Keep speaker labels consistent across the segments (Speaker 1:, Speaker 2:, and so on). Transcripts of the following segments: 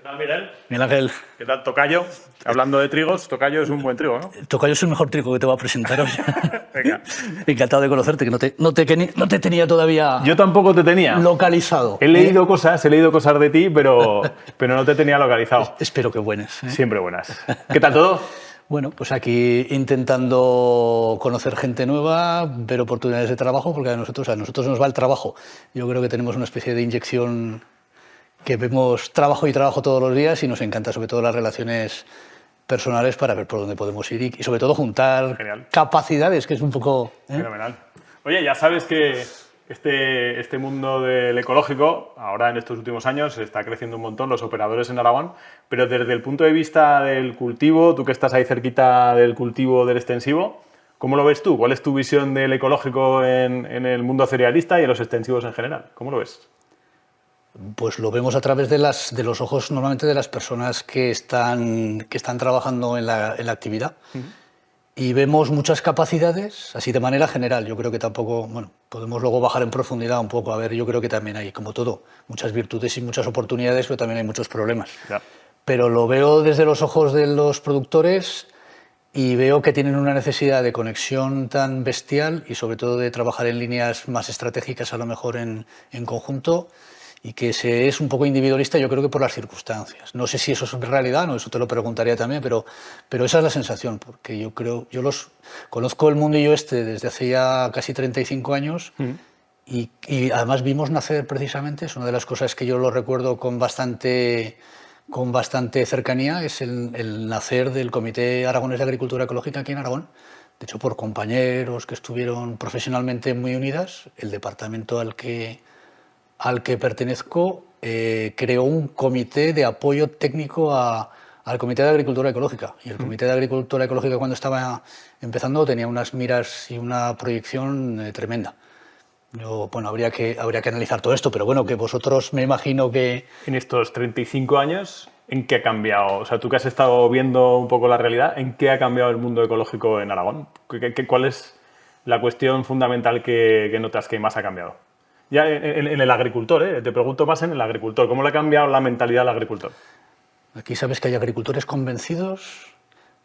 Speaker 1: tal, Miguel?
Speaker 2: Miguel Ángel.
Speaker 1: ¿Qué tal, Tocayo? Hablando de trigos, Tocayo es un buen trigo, ¿no?
Speaker 2: Tocayo es el mejor trigo que te voy a presentar hoy.
Speaker 1: Venga.
Speaker 2: Encantado de conocerte, que no te tenía todavía
Speaker 1: Yo tampoco te tenía.
Speaker 2: localizado.
Speaker 1: He leído cosas de ti, pero no te tenía localizado.
Speaker 2: Espero que buenas.
Speaker 1: Siempre buenas. ¿Qué tal todo?
Speaker 2: Bueno, pues aquí intentando conocer gente nueva, ver oportunidades de trabajo, porque a nosotros nos va el trabajo. Yo creo que tenemos una especie de inyección que vemos trabajo y trabajo todos los días y nos encanta sobre todo las relaciones personales para ver por dónde podemos ir y sobre todo juntar capacidades, que es un poco...
Speaker 1: Fenomenal. Oye, ya sabes que este mundo del ecológico, ahora en estos últimos años, está creciendo un montón, los operadores en Aragón, pero desde el punto de vista del cultivo, tú que estás ahí cerquita del cultivo del extensivo, ¿cómo lo ves tú? ¿Cuál es tu visión del ecológico en el mundo cerealista y en los extensivos en general? ¿Cómo lo ves?
Speaker 2: Pues lo vemos a través de los ojos normalmente de las personas que están trabajando en la actividad. Y vemos muchas capacidades, así de manera general. Yo creo que tampoco, bueno, podemos luego bajar en profundidad un poco. A ver, yo creo que también hay, como todo, muchas virtudes y muchas oportunidades, pero también hay muchos problemas.
Speaker 1: Ya.
Speaker 2: Pero lo veo desde los ojos de los productores y veo que tienen una necesidad de conexión tan bestial y sobre todo de trabajar en líneas más estratégicas, a lo mejor en conjunto, y que se es un poco individualista, yo creo que por las circunstancias. No sé si eso es realidad, no, eso te lo preguntaría también, pero esa es la sensación, porque yo conozco el mundillo este desde hace ya casi 35 años y además vimos nacer precisamente, es una de las cosas que yo lo recuerdo con bastante cercanía, es el nacer del Comité Aragonés de Agricultura Ecológica aquí en Aragón, de hecho por compañeros que estuvieron profesionalmente muy unidas, el departamento al que pertenezco creó un comité de apoyo técnico al Comité de Agricultura Ecológica. Y el Comité de Agricultura Ecológica, cuando estaba empezando, tenía unas miras y una proyección tremenda. Bueno, habría que analizar todo esto, pero bueno, que vosotros me imagino que...
Speaker 1: En estos 35 años, ¿en qué ha cambiado? O sea, tú que has estado viendo un poco la realidad, ¿en qué ha cambiado el mundo ecológico en Aragón? ¿Cuál es la cuestión fundamental que notas que más ha cambiado? Ya en el agricultor, te pregunto más en el agricultor. ¿Cómo le ha cambiado la mentalidad al agricultor?
Speaker 2: Aquí sabes que hay agricultores convencidos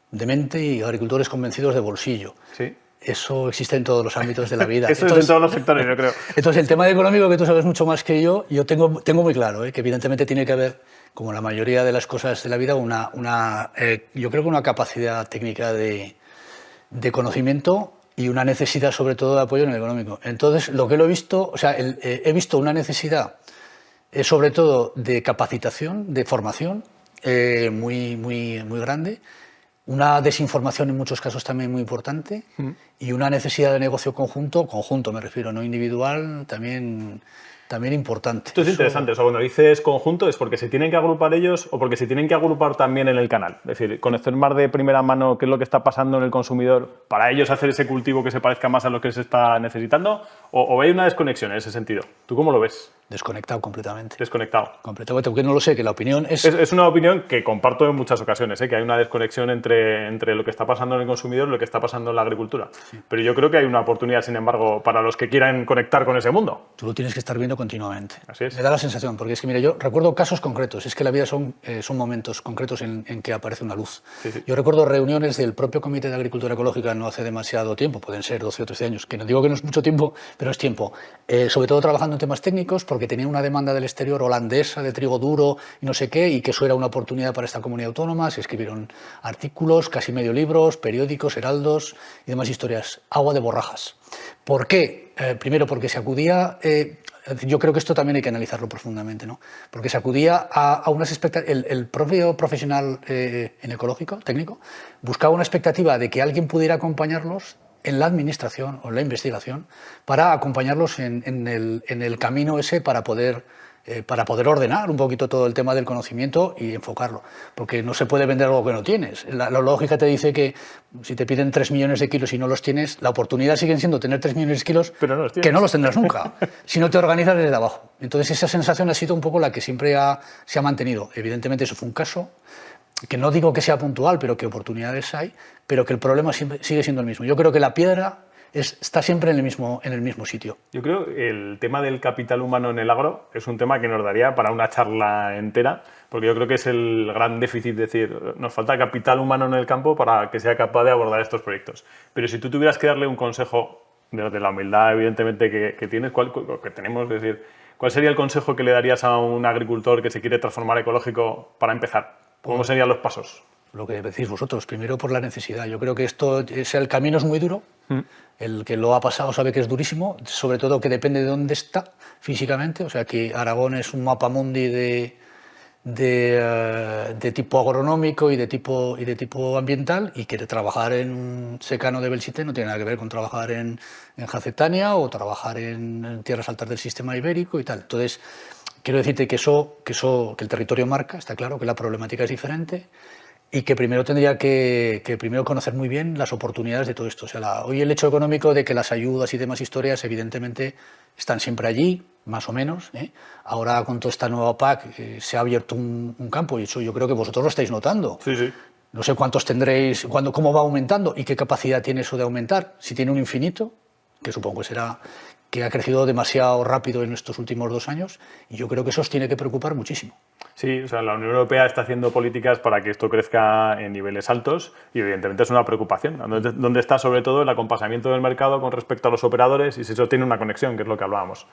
Speaker 2: de mente y agricultores convencidos de bolsillo.
Speaker 1: Sí.
Speaker 2: Eso existe en todos los ámbitos de la vida.
Speaker 1: Eso es en todos los sectores, yo creo.
Speaker 2: Entonces, el tema económico, que tú sabes mucho más que yo tengo muy claro, que evidentemente tiene que haber, como la mayoría de las cosas de la vida, yo creo que una capacidad técnica de conocimiento y una necesidad sobre todo de apoyo en el económico. Entonces, lo que lo he visto, o sea, he visto una necesidad sobre todo de capacitación, de formación, muy grande, una desinformación en muchos casos también muy importante y una necesidad de negocio conjunto me refiero, no individual, también importante.
Speaker 1: Esto es interesante, o sea, cuando dices conjunto es porque se tienen que agrupar ellos o porque se tienen que agrupar también en el canal. Es decir, conocer más de primera mano qué es lo que está pasando en el consumidor para ellos hacer ese cultivo que se parezca más a lo que se está necesitando, o hay una desconexión en ese sentido. ¿Tú cómo lo ves?
Speaker 2: Desconectado completamente.
Speaker 1: Desconectado.
Speaker 2: Completamente, porque no lo sé, que la opinión es...
Speaker 1: Es una opinión que comparto en muchas ocasiones, que hay una desconexión entre lo que está pasando en el consumidor y lo que está pasando en la agricultura. Sí. Pero yo creo que hay una oportunidad, sin embargo, para los que quieran conectar con ese mundo.
Speaker 2: Tú lo tienes que estar viendo continuamente.
Speaker 1: Así es.
Speaker 2: Me da la sensación, porque es que, mira, yo recuerdo casos concretos, es que la vida son momentos concretos en que aparece una luz.
Speaker 1: Sí, sí.
Speaker 2: Yo recuerdo reuniones del propio Comité de Agricultura Ecológica no hace demasiado tiempo, pueden ser 12 o 13 años, que no digo que no es mucho tiempo, pero es tiempo. Sobre todo trabajando en temas técnicos, porque tenía una demanda del exterior holandesa de trigo duro y no sé qué, y que eso era una oportunidad para esta comunidad autónoma. Se escribieron artículos, casi medio libros, periódicos, heraldos y demás historias. Agua de borrajas. ¿Por qué? Primero, porque se acudía... yo creo que esto también hay que analizarlo profundamente, ¿no? Porque se acudía a unas expectativas... El propio profesional en ecológico, técnico, buscaba una expectativa de que alguien pudiera acompañarlos en la administración o en la investigación para acompañarlos en el camino ese para poder ordenar un poquito todo el tema del conocimiento y enfocarlo. Porque no se puede vender algo que no tienes. La lógica te dice que si te piden 3 millones de kilos y no los tienes, la oportunidad sigue siendo tener 3 millones de kilos,
Speaker 1: pero
Speaker 2: que no los tendrás nunca, si no te organizas desde abajo. Entonces esa sensación ha sido un poco la que siempre se ha mantenido. Evidentemente eso fue un caso, que no digo que sea puntual, pero que oportunidades hay, pero que el problema sigue siendo el mismo. Yo creo que la piedra está siempre en el mismo sitio.
Speaker 1: Yo creo que el tema del capital humano en el agro es un tema que nos daría para una charla entera, porque yo creo que es el gran déficit, es decir, nos falta capital humano en el campo para que sea capaz de abordar estos proyectos. Pero si tú tuvieras que darle un consejo, desde la humildad evidentemente que tienes, que tenemos, es decir, ¿cuál sería el consejo que le darías a un agricultor que se quiere transformar ecológico para empezar? ¿Cómo serían los pasos?
Speaker 2: Lo que decís vosotros, primero por la necesidad. Yo creo que el camino es muy duro. El que lo ha pasado sabe que es durísimo, sobre todo que depende de dónde está físicamente. O sea que Aragón es un mapamundi de tipo agronómico y de tipo ambiental, y que trabajar en un secano de Belchite no tiene nada que ver con trabajar en Jacetania o trabajar en tierras altas del sistema ibérico y tal. Entonces, quiero decirte que el territorio marca, está claro que la problemática es diferente. Y que primero tendría que primero conocer muy bien las oportunidades de todo esto. O sea, hoy el hecho económico de que las ayudas y demás historias evidentemente están siempre allí, más o menos. Ahora con toda esta nueva PAC se ha abierto un campo, y eso yo creo que vosotros lo estáis notando.
Speaker 1: Sí, sí.
Speaker 2: No sé cuántos tendréis, cómo va aumentando y qué capacidad tiene eso de aumentar. Si tiene un infinito, que supongo que será, que ha crecido demasiado rápido en estos últimos 2 años, y yo creo que eso os tiene que preocupar muchísimo.
Speaker 1: Sí, o sea, la Unión Europea está haciendo políticas para que esto crezca en niveles altos y evidentemente es una preocupación. ¿Dónde está sobre todo el acompasamiento del mercado con respecto a los operadores y si eso tiene una conexión, que es lo que hablábamos?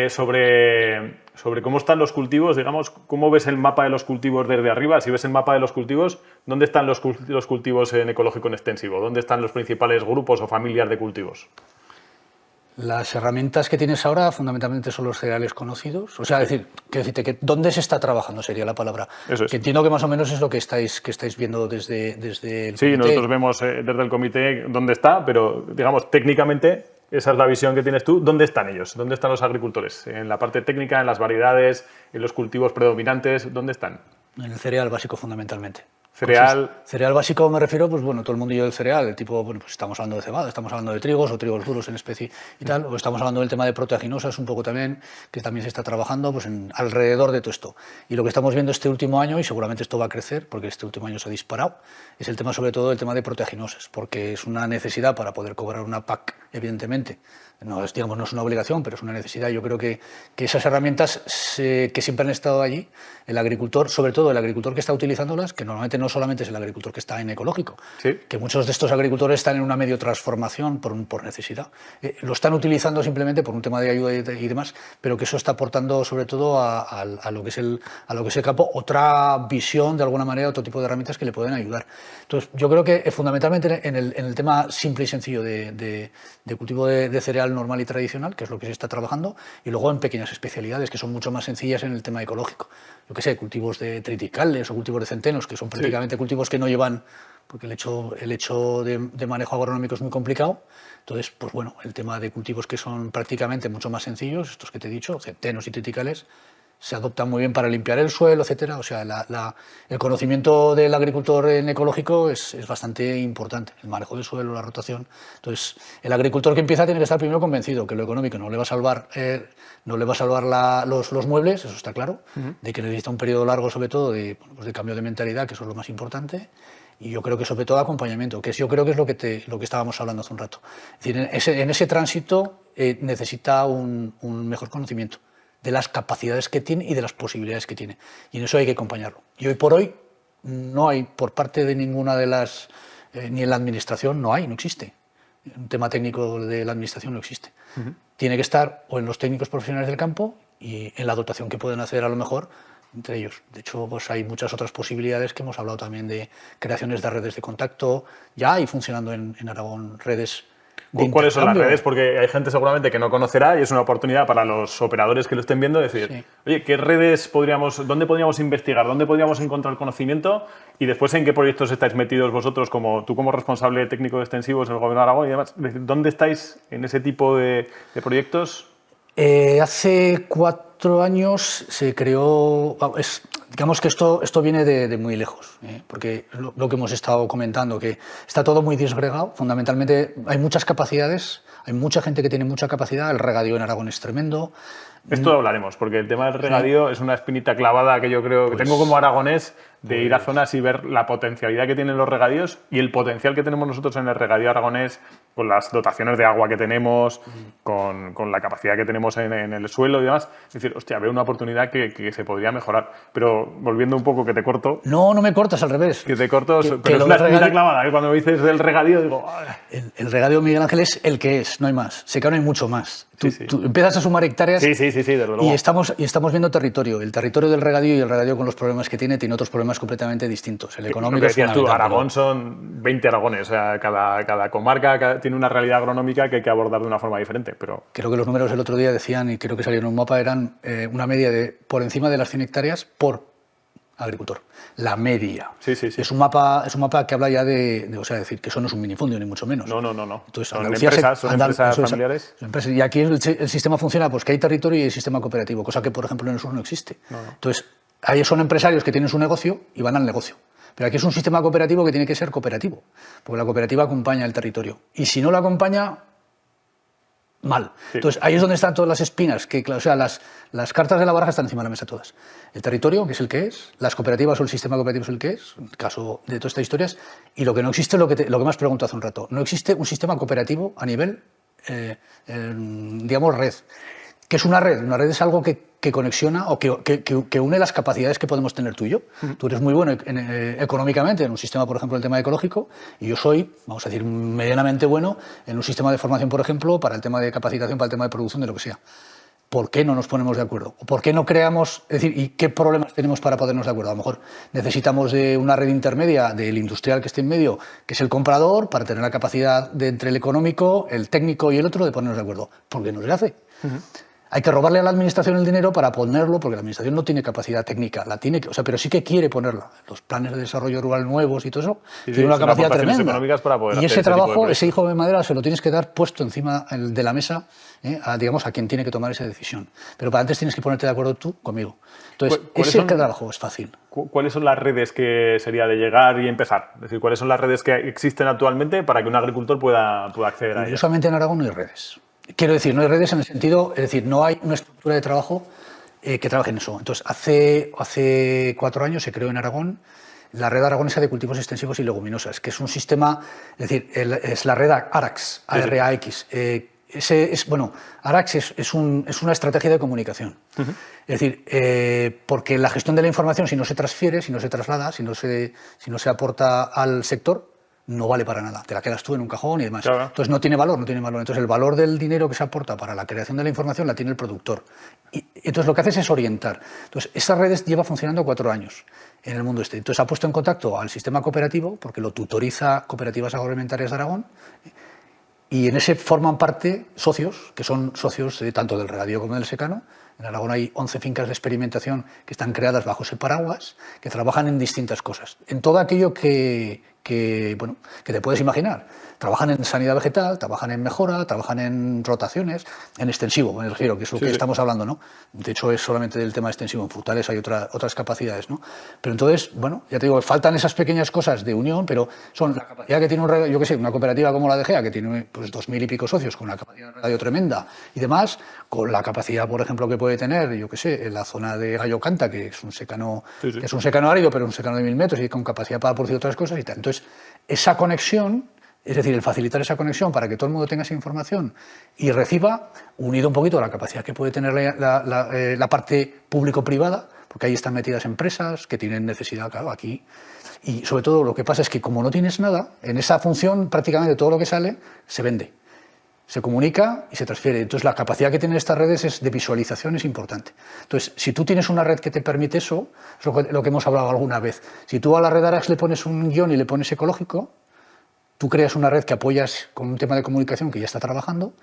Speaker 1: Sobre cómo están los cultivos, digamos, ¿cómo ves el mapa de los cultivos desde arriba? Si ves el mapa de los cultivos, ¿dónde están los cultivos en ecológico en extensivo? ¿Dónde están los principales grupos o familias de cultivos?
Speaker 2: Las herramientas que tienes ahora fundamentalmente son los cereales conocidos. O sea, quiero decirte que ¿dónde se está trabajando? Sería la palabra.
Speaker 1: Eso es.
Speaker 2: Que entiendo que más o menos es lo que estáis viendo desde el
Speaker 1: Sí,
Speaker 2: comité.
Speaker 1: nosotros vemos desde el comité dónde está, pero digamos, técnicamente, esa es la visión que tienes tú. ¿Dónde están ellos? ¿Dónde están los agricultores? En la parte técnica, en las variedades, en los cultivos predominantes, ¿dónde están?
Speaker 2: En el cereal básico fundamentalmente.
Speaker 1: Cereal.
Speaker 2: Cereal básico me refiero, pues bueno, todo el mundillo del cereal, el tipo, bueno, pues estamos hablando de cebada, estamos hablando de trigos o trigos duros en especie y tal, o estamos hablando del tema de proteaginosas un poco también, que también se está trabajando pues alrededor de todo esto. Y lo que estamos viendo este último año, y seguramente esto va a crecer porque este último año se ha disparado, es el tema sobre todo del tema de proteaginosas, porque es una necesidad para poder cobrar una PAC, evidentemente. No es una obligación, pero es una necesidad. Yo creo que esas herramientas que siempre han estado allí, el agricultor, sobre todo el agricultor que está utilizándolas, que normalmente no solamente es el agricultor que está en ecológico,
Speaker 1: Sí.
Speaker 2: que muchos de estos agricultores están en una medio transformación por necesidad. Lo están utilizando simplemente por un tema de ayuda y demás, pero que eso está aportando sobre todo a lo que es el campo otra visión, de alguna manera, otro tipo de herramientas que le pueden ayudar. Entonces, yo creo que fundamentalmente en el tema simple y sencillo de cultivo de cereal normal y tradicional, que es lo que se está trabajando, y luego en pequeñas especialidades que son mucho más sencillas en el tema ecológico. Yo qué sé, cultivos de triticales o cultivos de centenos, que son prácticamente cultivos que no llevan, porque el hecho de manejo agronómico es muy complicado. Entonces, pues bueno, el tema de cultivos que son prácticamente mucho más sencillos, estos que te he dicho, centenos y triticales, se adoptan muy bien para limpiar el suelo, etcétera. O sea, el conocimiento del agricultor en ecológico es bastante importante, el manejo del suelo, la rotación. Entonces, el agricultor que empieza tiene que estar primero convencido que lo económico no le va a salvar, los muebles, eso está claro, de que necesita un periodo largo, sobre todo, de cambio de mentalidad, que eso es lo más importante. Y yo creo que sobre todo acompañamiento, yo creo que es lo que estábamos hablando hace un rato. Es decir, en ese tránsito necesita un mejor conocimiento de las capacidades que tiene y de las posibilidades que tiene. Y en eso hay que acompañarlo. Y hoy por hoy no hay, por parte de ninguna de las, ni en la administración, no existe. Un tema técnico de la administración no existe. Tiene que estar o en los técnicos profesionales del campo y en la dotación que pueden hacer a lo mejor entre ellos. De hecho, pues hay muchas otras posibilidades que hemos hablado también de creaciones de redes de contacto. Ya hay funcionando en Aragón redes.
Speaker 1: ¿Cuáles son las redes? Porque hay gente seguramente que no conocerá y es una oportunidad para los operadores que lo estén viendo decir, sí, oye, ¿qué redes dónde podríamos investigar? ¿Dónde podríamos encontrar conocimiento? Y después, ¿en qué proyectos estáis metidos vosotros, tú como responsable técnico de extensivos en el Gobierno de Aragón y demás? ¿Dónde estáis en ese tipo de proyectos?
Speaker 2: Hace 4 años se creó, digamos que esto viene de muy lejos, porque lo que hemos estado comentando, que está todo muy disgregado, fundamentalmente hay muchas capacidades, hay mucha gente que tiene mucha capacidad, el regadío en Aragón es tremendo.
Speaker 1: Esto hablaremos, porque el tema del regadío es una espinita clavada que yo creo que tengo como aragonés de ir a zonas y ver la potencialidad que tienen los regadíos y el potencial que tenemos nosotros en el regadío aragonés, con las dotaciones de agua que tenemos, con la capacidad que tenemos en el suelo y demás. Es decir, hostia, veo una oportunidad que se podría mejorar. Pero volviendo un poco, que te corto.
Speaker 2: No me cortas, al revés.
Speaker 1: Que te corto, pero es una espinita clavada. Cuando me dices del regadío, digo...
Speaker 2: El regadío, Miguel Ángel, es el que es, no hay más. Sé que no hay mucho más. Tú empiezas a sumar hectáreas
Speaker 1: desde luego.
Speaker 2: Y estamos viendo territorio. El territorio del regadío y el regadío con los problemas que tiene otros problemas completamente distintos. El económico es fundamental.
Speaker 1: Aragón son 20 Aragones. O sea, cada comarca tiene una realidad agronómica que hay que abordar de una forma diferente. Pero...
Speaker 2: Creo que los números el otro día decían, y creo que salieron en un mapa, eran una media de por encima de las 100 hectáreas por agricultor. La media.
Speaker 1: Sí.
Speaker 2: Es un mapa que habla ya o sea, decir que eso no es un minifundio, ni mucho menos.
Speaker 1: No.
Speaker 2: Entonces,
Speaker 1: son empresas familiares.
Speaker 2: Y aquí el sistema funciona pues que hay territorio y hay sistema cooperativo, cosa que, por ejemplo, en el sur no existe. Entonces, ahí son empresarios que tienen su negocio y van al negocio. Pero aquí es un sistema cooperativo que tiene que ser cooperativo, porque la cooperativa acompaña el territorio. Y si no lo acompaña, mal. Sí. Entonces, ahí es donde están todas las espinas, o sea, las cartas de la baraja están encima de la mesa todas. El territorio, que es el que es, las cooperativas o el sistema cooperativo es el que es, en el caso de todas estas historias, y lo que no existe es lo que me has preguntado hace un rato. No existe un sistema cooperativo a nivel, digamos, red. ¿Qué es una red? Una red es algo que conexiona o que une las capacidades que podemos tener tú y yo. Tú eres muy bueno económicamente en un sistema, por ejemplo, el tema ecológico, y yo soy, vamos a decir, medianamente bueno en un sistema de formación, por ejemplo, para el tema de capacitación, para el tema de producción, de lo que sea. ¿Por qué no nos ponemos de acuerdo? ¿O por qué no creamos, es decir, y qué problemas tenemos para ponernos de acuerdo? A lo mejor necesitamos de una red intermedia del industrial que esté en medio, que es el comprador, para tener la capacidad entre el económico, el técnico y el otro de ponernos de acuerdo. ¿Por qué no se hace? Hay que robarle a la administración el dinero para ponerlo, porque la administración no tiene capacidad técnica, pero sí que quiere ponerla. Los planes de desarrollo rural nuevos y todo eso tiene una capacidad tremenda.
Speaker 1: Para poder
Speaker 2: y ese trabajo, ese hijo de madera, se lo tienes que dar puesto encima de la mesa, a quien tiene que tomar esa decisión. Pero para antes tienes que ponerte de acuerdo tú conmigo. Entonces, ese trabajo es fácil.
Speaker 1: ¿Cuáles son las redes que sería de llegar y empezar? Es decir, ¿cuáles son las redes que existen actualmente para que un agricultor pueda acceder a ellas?
Speaker 2: Solamente en Aragón no hay redes. Quiero decir, no hay redes en el sentido, es decir, no hay una estructura de trabajo que trabaje en eso. Entonces, hace 4 años se creó en Aragón la red aragonesa de cultivos extensivos y leguminosas, que es un sistema, es decir, es la red ARAX, ARAX. ARAX es una estrategia de comunicación. Es decir, porque la gestión de la información, si no se transfiere, si no se traslada, si no se aporta al sector, no vale para nada, te la quedas tú en un cajón y demás.
Speaker 1: Claro.
Speaker 2: Entonces no tiene valor. Entonces el valor del dinero que se aporta para la creación de la información la tiene el productor. Y entonces lo que haces es orientar. Entonces esta red lleva funcionando 4 años en el mundo este. Entonces ha puesto en contacto al sistema cooperativo, porque lo tutoriza Cooperativas Agroalimentarias de Aragón, y en ese forman parte socios, que son socios tanto del regadío como del secano. En Aragón hay 11 fincas de experimentación que están creadas bajo ese paraguas, que trabajan en distintas cosas. En todo aquello que te puedes imaginar. Trabajan en sanidad vegetal, trabajan en mejora, trabajan en rotaciones, en extensivo, me refiero, que es lo que estamos hablando, ¿no? De hecho, es solamente del tema extensivo. En frutales hay otras capacidades, ¿no? Pero entonces, ya te digo, faltan esas pequeñas cosas de unión, pero son la capacidad que tiene una cooperativa como la de GEA, que tiene pues 2.000 y pico socios, con una capacidad de radio tremenda y demás, con la capacidad, por ejemplo, que puede tener, en la zona de Gallo Canta, que es un secano, que es un secano árido, pero un secano de 1.000 metros y con capacidad para producir otras cosas y tal. Entonces, esa conexión, es decir, el facilitar esa conexión para que todo el mundo tenga esa información y reciba, unido un poquito a la capacidad que puede tener la parte público-privada, porque ahí están metidas empresas que tienen necesidad, claro, aquí. Y sobre todo lo que pasa es que como no tienes nada, en esa función prácticamente todo lo que sale se vende, se comunica y se transfiere. Entonces la capacidad que tienen estas redes de visualización es importante. Entonces, si tú tienes una red que te permite eso, es lo que hemos hablado alguna vez. Si tú a la red ARAX le pones un guión y le pones ecológico, tú creas una red que apoyas con un tema de comunicación que ya está trabajando,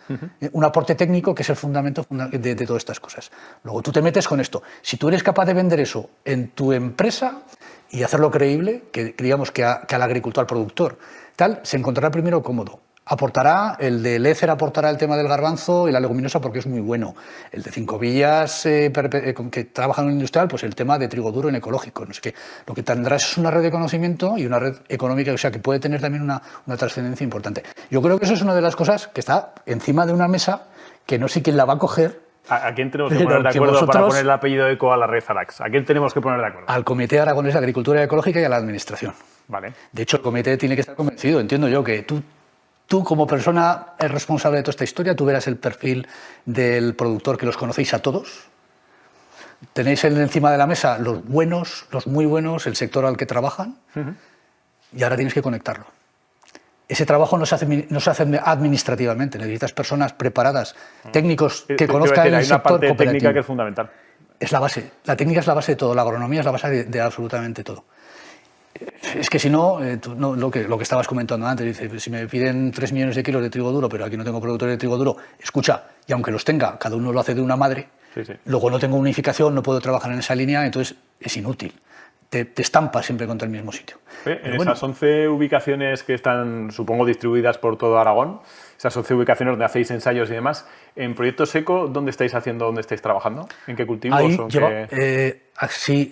Speaker 2: un aporte técnico que es el fundamento de todas estas cosas. Luego tú te metes con esto. Si tú eres capaz de vender eso en tu empresa y hacerlo creíble, que digamos que al agricultor, al productor, tal, se encontrará primero cómodo. Aportará, el de Lécer aportará el tema del garbanzo y la leguminosa porque es muy bueno. El de Cinco Villas, que trabaja en un industrial, pues el tema de trigo duro en ecológico. No sé qué. Lo que tendrás es una red de conocimiento y una red económica, o sea, que puede tener también una trascendencia importante. Yo creo que eso es una de las cosas que está encima de una mesa que no sé quién la va a coger,
Speaker 1: ¿A quién tenemos que
Speaker 2: Pero
Speaker 1: poner de
Speaker 2: que
Speaker 1: acuerdo para
Speaker 2: vosotros-
Speaker 1: poner el apellido eco a la red Arax? ¿A quién tenemos que poner de acuerdo?
Speaker 2: Al Comité Aragonés de Agricultura Ecológica y a la Administración.
Speaker 1: Vale.
Speaker 2: De hecho, el comité tiene que estar convencido. Entiendo yo que tú como persona responsable de toda esta historia, tú verás el perfil del productor que los conocéis a todos. Tenéis encima de la mesa los buenos, los muy buenos, el sector al que trabajan, y ahora tienes que conectarlo. Ese trabajo no se hace administrativamente. Necesitas personas preparadas, técnicos que
Speaker 1: Te iba a
Speaker 2: conozcan
Speaker 1: decir,
Speaker 2: el
Speaker 1: hay una
Speaker 2: sector
Speaker 1: parte técnica
Speaker 2: cooperativo.
Speaker 1: que es fundamental.
Speaker 2: Es la base. La técnica es la base de todo. La agronomía es la base de absolutamente todo. Es que si no, lo que estabas comentando antes, dice, si me piden 3 millones de kilos de trigo duro, pero aquí no tengo productores de trigo duro, escucha, y aunque los tenga, cada uno lo hace de una madre,
Speaker 1: Sí, sí.
Speaker 2: luego no tengo unificación, no puedo trabajar en esa línea, entonces es inútil. Te estampas siempre contra el mismo sitio.
Speaker 1: En
Speaker 2: Pero bueno,
Speaker 1: esas 11 ubicaciones que están, supongo, distribuidas por todo Aragón, esas 11 ubicaciones donde hacéis ensayos y demás, en Proyectos Eco, ¿dónde estáis haciendo, dónde estáis trabajando? ¿En qué cultivos?
Speaker 2: ahí
Speaker 1: o en
Speaker 2: lleva,
Speaker 1: qué-
Speaker 2: así,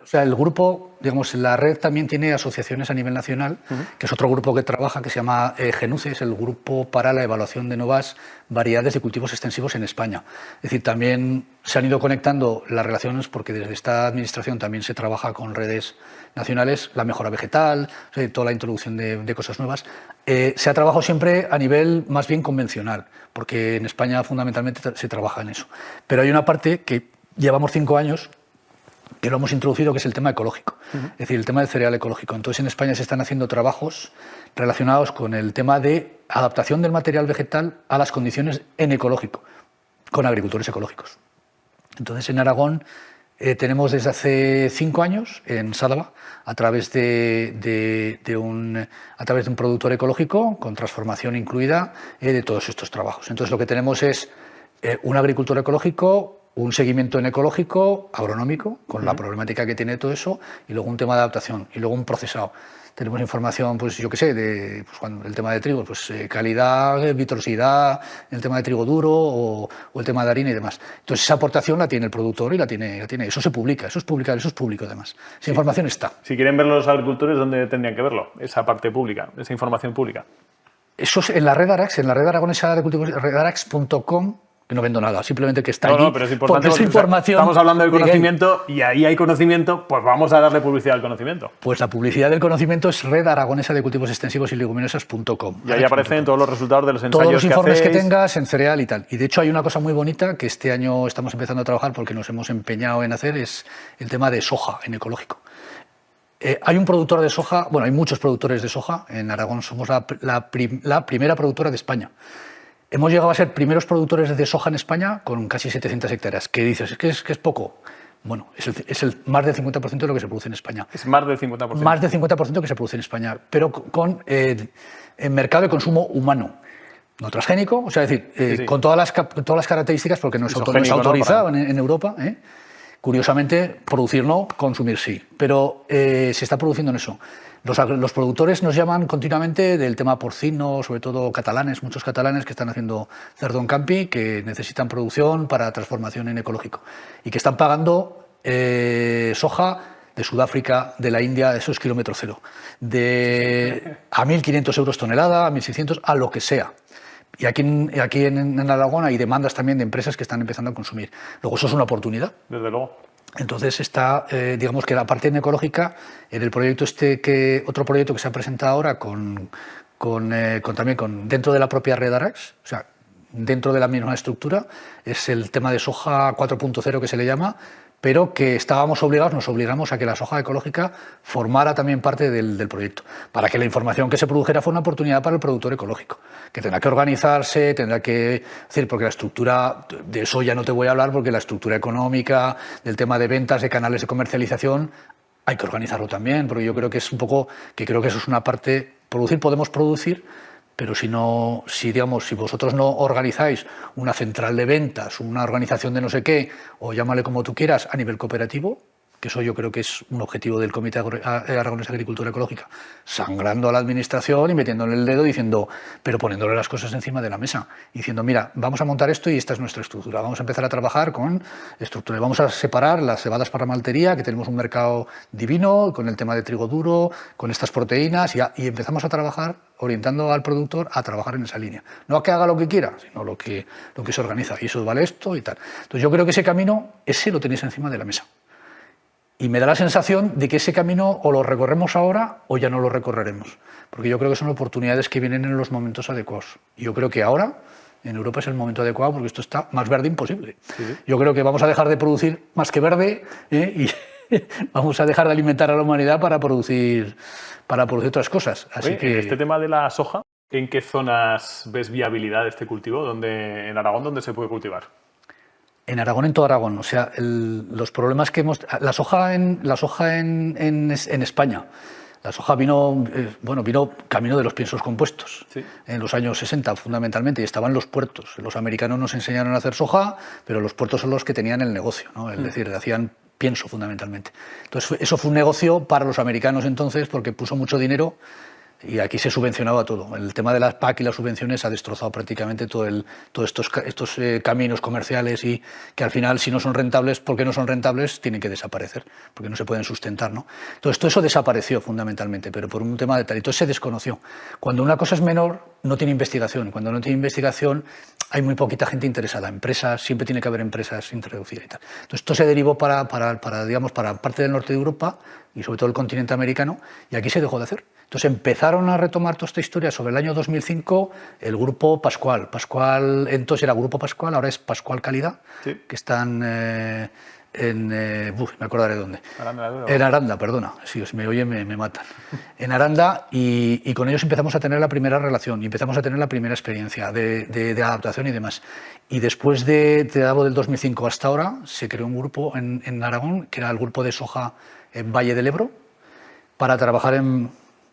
Speaker 2: o sea, el grupo, digamos, la red también tiene asociaciones a nivel nacional, que es otro grupo que trabaja, que se llama GENUCE, es el Grupo para la Evaluación de Nuevas Variedades de Cultivos Extensivos en España. Es decir, también se han ido conectando las relaciones porque desde esta administración también se trabaja con redes nacionales, la mejora vegetal, o sea, toda la introducción de cosas nuevas. Se ha trabajado siempre a nivel más bien convencional, porque en España fundamentalmente se trabaja en eso. Pero hay una parte que llevamos 5 años que lo hemos introducido, que es el tema ecológico, es decir, el tema del cereal ecológico. Entonces, en España se están haciendo trabajos relacionados con el tema de adaptación del material vegetal a las condiciones en ecológico, con agricultores ecológicos. Entonces, en Aragón tenemos desde hace 5 años, en Sádava, a través de un productor ecológico, con transformación incluida, de todos estos trabajos. Entonces, lo que tenemos es un agricultor ecológico, un seguimiento en ecológico, agronómico, con la problemática que tiene todo eso, y luego un tema de adaptación, y luego un procesado. Tenemos información, pues yo qué sé, de el tema de trigo, pues calidad, vitrosidad, el tema de trigo duro o el tema de harina y demás. Entonces esa aportación la tiene el productor y la tiene. Eso se publica, eso es público además. Esa información está.
Speaker 1: Si quieren verlo los agricultores, ¿dónde tendrían que verlo? Esa parte pública, esa información pública.
Speaker 2: Eso es en la red Arax, en la red aragonesa de cultivos, redarax.com, que no vendo nada, simplemente que está allí.
Speaker 1: No, pero es importante
Speaker 2: porque esa información,
Speaker 1: estamos hablando de
Speaker 2: Miguel,
Speaker 1: conocimiento y ahí hay conocimiento, pues vamos a darle publicidad al conocimiento.
Speaker 2: pues la publicidad del conocimiento es red aragonesa de cultivos extensivos y leguminosas.com.
Speaker 1: Y ahí aparecen todos los resultados de los ensayos
Speaker 2: todos los informes que
Speaker 1: hacéis.
Speaker 2: tengas en cereal y tal. Y de hecho hay una cosa muy bonita que este año estamos empezando a trabajar porque nos hemos empeñado en hacer, es el tema de soja en ecológico. Hay un productor de soja, bueno, hay muchos productores de soja. En Aragón somos la primera productora de España. Hemos llegado a ser primeros productores de soja en España con casi 700 hectáreas. ¿Qué dices? ¿Es que es poco? Bueno, es el más del 50% de lo que se produce en España.
Speaker 1: Es más del 50%.
Speaker 2: Más del 50% que se produce en España, pero con en mercado de consumo humano. No transgénico, o sea, es decir,
Speaker 1: sí.
Speaker 2: con todas las características, porque no es autorizado en Europa. Curiosamente, producir no, consumir sí. Pero se está produciendo en eso. Los productores nos llaman continuamente del tema porcino, sobre todo catalanes, muchos catalanes que están haciendo cerdo en campi, que necesitan producción para transformación en ecológico y que están pagando soja de Sudáfrica, de la India, eso es kilómetro cero, a 1.500 euros tonelada, a 1.600, a lo que sea. Y aquí en Aragón hay demandas también de empresas que están empezando a consumir. Luego eso es una oportunidad.
Speaker 1: Desde luego.
Speaker 2: Entonces está, digamos que la parte en ecológica, en el proyecto otro proyecto que se ha presentado ahora también dentro de la propia red Arax, o sea, dentro de la misma estructura, es el tema de soja 4.0 que se le llama, pero que nos obligamos a que la soja ecológica formara también parte del proyecto, para que la información que se produjera fuera una oportunidad para el productor ecológico, que tendrá que organizarse, tendrá que decir, porque la estructura, de eso ya no te voy a hablar, porque la estructura económica, del tema de ventas, de canales de comercialización, hay que organizarlo también, porque yo creo que creo que eso es una parte, podemos producir, pero si vosotros no organizáis una central de ventas, una organización de no sé qué, o llámale como tú quieras, a nivel cooperativo, que eso yo creo que es un objetivo del Comité Aragonés de Agricultura Ecológica, sangrando a la administración y metiéndole el dedo diciendo, pero poniéndole las cosas encima de la mesa, diciendo, mira, vamos a montar esto y esta es nuestra estructura, vamos a empezar a trabajar con estructura, vamos a separar las cebadas para maltería, que tenemos un mercado divino, con el tema de trigo duro, con estas proteínas, y empezamos a trabajar orientando al productor a trabajar en esa línea. No a que haga lo que quiera, sino lo que se organiza. Y eso vale esto y tal. Entonces yo creo que ese camino, ese lo tenéis encima de la mesa. Y me da la sensación de que ese camino o lo recorremos ahora o ya no lo recorreremos. Porque yo creo que son oportunidades que vienen en los momentos adecuados. Y yo creo que ahora en Europa es el momento adecuado porque esto está más verde imposible. Sí. Yo creo que vamos a dejar de producir más que verde y vamos a dejar de alimentar a la humanidad para producir otras cosas. Así
Speaker 1: Oye,
Speaker 2: que
Speaker 1: en este tema de la soja, ¿en qué zonas ves viabilidad de este cultivo? ¿En Aragón dónde se puede cultivar?
Speaker 2: En Aragón, en todo Aragón. O sea, los problemas que hemos... La soja en España. La soja vino camino de los piensos compuestos, sí, en los años 60 fundamentalmente, y estaban los puertos. Los americanos nos enseñaron a hacer soja, pero los puertos son los que tenían el negocio, ¿no? Es decir, hacían pienso fundamentalmente. Entonces eso fue un negocio para los americanos entonces porque puso mucho dinero y aquí se subvencionaba todo. El tema de las PAC y las subvenciones ha destrozado prácticamente todos estos caminos comerciales y que al final, si no son rentables, ¿por qué no son rentables? Tienen que desaparecer, porque no se pueden sustentar, ¿no? Entonces todo eso desapareció fundamentalmente, pero por un tema de tal. Entonces se desconoció. Cuando una cosa es menor, no tiene investigación. Cuando no tiene investigación, hay muy poquita gente interesada. Empresas, siempre tiene que haber empresas introducidas y tal. Entonces esto se derivó para parte del norte de Europa y sobre todo el continente americano, y aquí se dejó de hacer. Entonces empezaron a retomar toda esta historia sobre el año 2005 el grupo Pascual. Pascual entonces era Grupo Pascual, ahora es Pascual Calidad, sí, que están me acordaré de dónde. Aranda, en Aranda, perdona, si me oyen me matan. En Aranda, y con ellos empezamos a tener la primera relación, y empezamos a tener la primera experiencia de adaptación y demás. Y después del 2005 hasta ahora, se creó un grupo en Aragón, que era el grupo de soja en Valle del Ebro, para trabajar en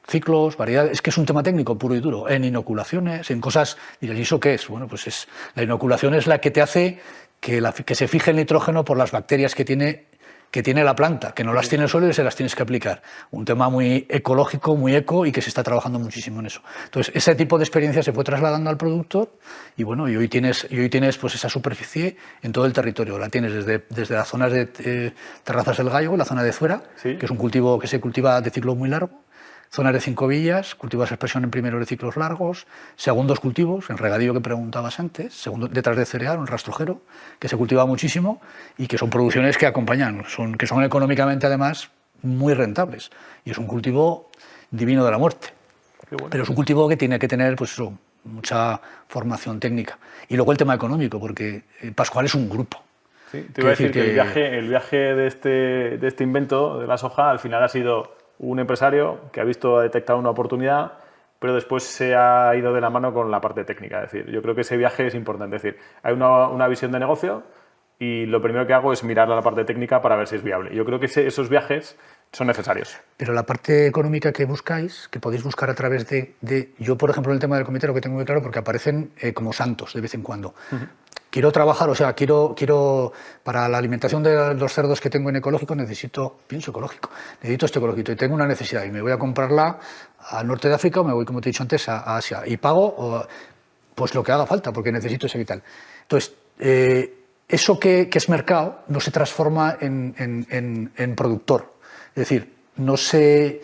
Speaker 2: ciclos, variedades, es que es un tema técnico puro y duro, en inoculaciones, en cosas, ¿y eso qué es? Bueno, pues la inoculación es la que te hace que se fije el nitrógeno por las bacterias que tiene la planta, que no las tiene el suelo y se las tienes que aplicar. Un tema muy ecológico, muy eco y que se está trabajando muchísimo en eso. Entonces, ese tipo de experiencia se fue trasladando al productor y bueno, y hoy tienes pues esa superficie en todo el territorio. La tienes desde las zonas de Terrazas del Gallo, la zona de Zuera, ¿sí?, que es un cultivo que se cultiva de ciclo muy largo. Zonas de 5 villas, cultivos de expresión en primeros de ciclos largos, segundos cultivos, en regadío que preguntabas antes, detrás de cereal, en rastrojero, que se cultiva muchísimo y que son producciones que acompañan, que son económicamente además muy rentables. Y es un cultivo divino de la muerte. Bueno. Pero es un cultivo que tiene que tener pues eso, mucha formación técnica. Y luego el tema económico, porque Pascual es un grupo.
Speaker 1: Sí, te iba a decir que el viaje de este invento de la soja al final ha sido un empresario que ha detectado una oportunidad, pero después se ha ido de la mano con la parte técnica. Es decir, yo creo que ese viaje es importante. Es decir, hay una visión de negocio y lo primero que hago es mirar a la parte técnica para ver si es viable. Yo creo que esos viajes son necesarios.
Speaker 2: Pero la parte económica que buscáis, que podéis buscar a través yo, por ejemplo, en el tema del comité lo que tengo muy claro, porque aparecen como santos de vez en cuando. Quiero trabajar, o sea, quiero para la alimentación de los cerdos que tengo en ecológico necesito pienso ecológico, necesito esto ecológico y tengo una necesidad y me voy a comprarla al norte de África o me voy, como te he dicho antes, a Asia y pago pues lo que haga falta porque necesito ese vital. Entonces, eso que es mercado no se transforma en productor, es decir, no se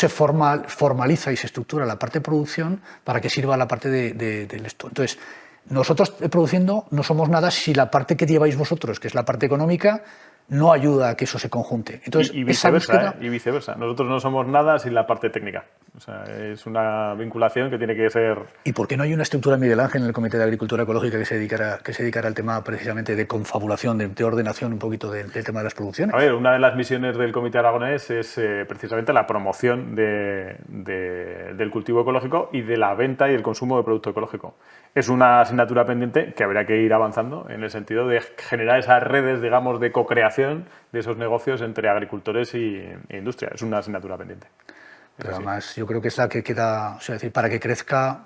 Speaker 2: formaliza y se estructura la parte de producción para que sirva la parte del esto. Entonces, nosotros produciendo no somos nada si la parte que lleváis vosotros, que es la parte económica, no ayuda a que eso se conjunte. Entonces,
Speaker 1: y viceversa, y viceversa. Nosotros no somos nada sin la parte técnica. O sea, es una vinculación que tiene que ser...
Speaker 2: ¿Y por qué no hay una estructura, Miguel Ángel, en el Comité de Agricultura Ecológica que se dedicara al tema precisamente de confabulación, de ordenación un poquito del tema de las producciones?
Speaker 1: A ver, una de las misiones del Comité Aragonés es precisamente la promoción del cultivo ecológico y de la venta y el consumo de producto ecológico. Es una asignatura pendiente que habrá que ir avanzando en el sentido de generar esas redes, digamos, de co-creación de esos negocios entre agricultores e industria. Es una asignatura pendiente.
Speaker 2: Pero además yo creo que es la que queda, o sea, decir, para que crezca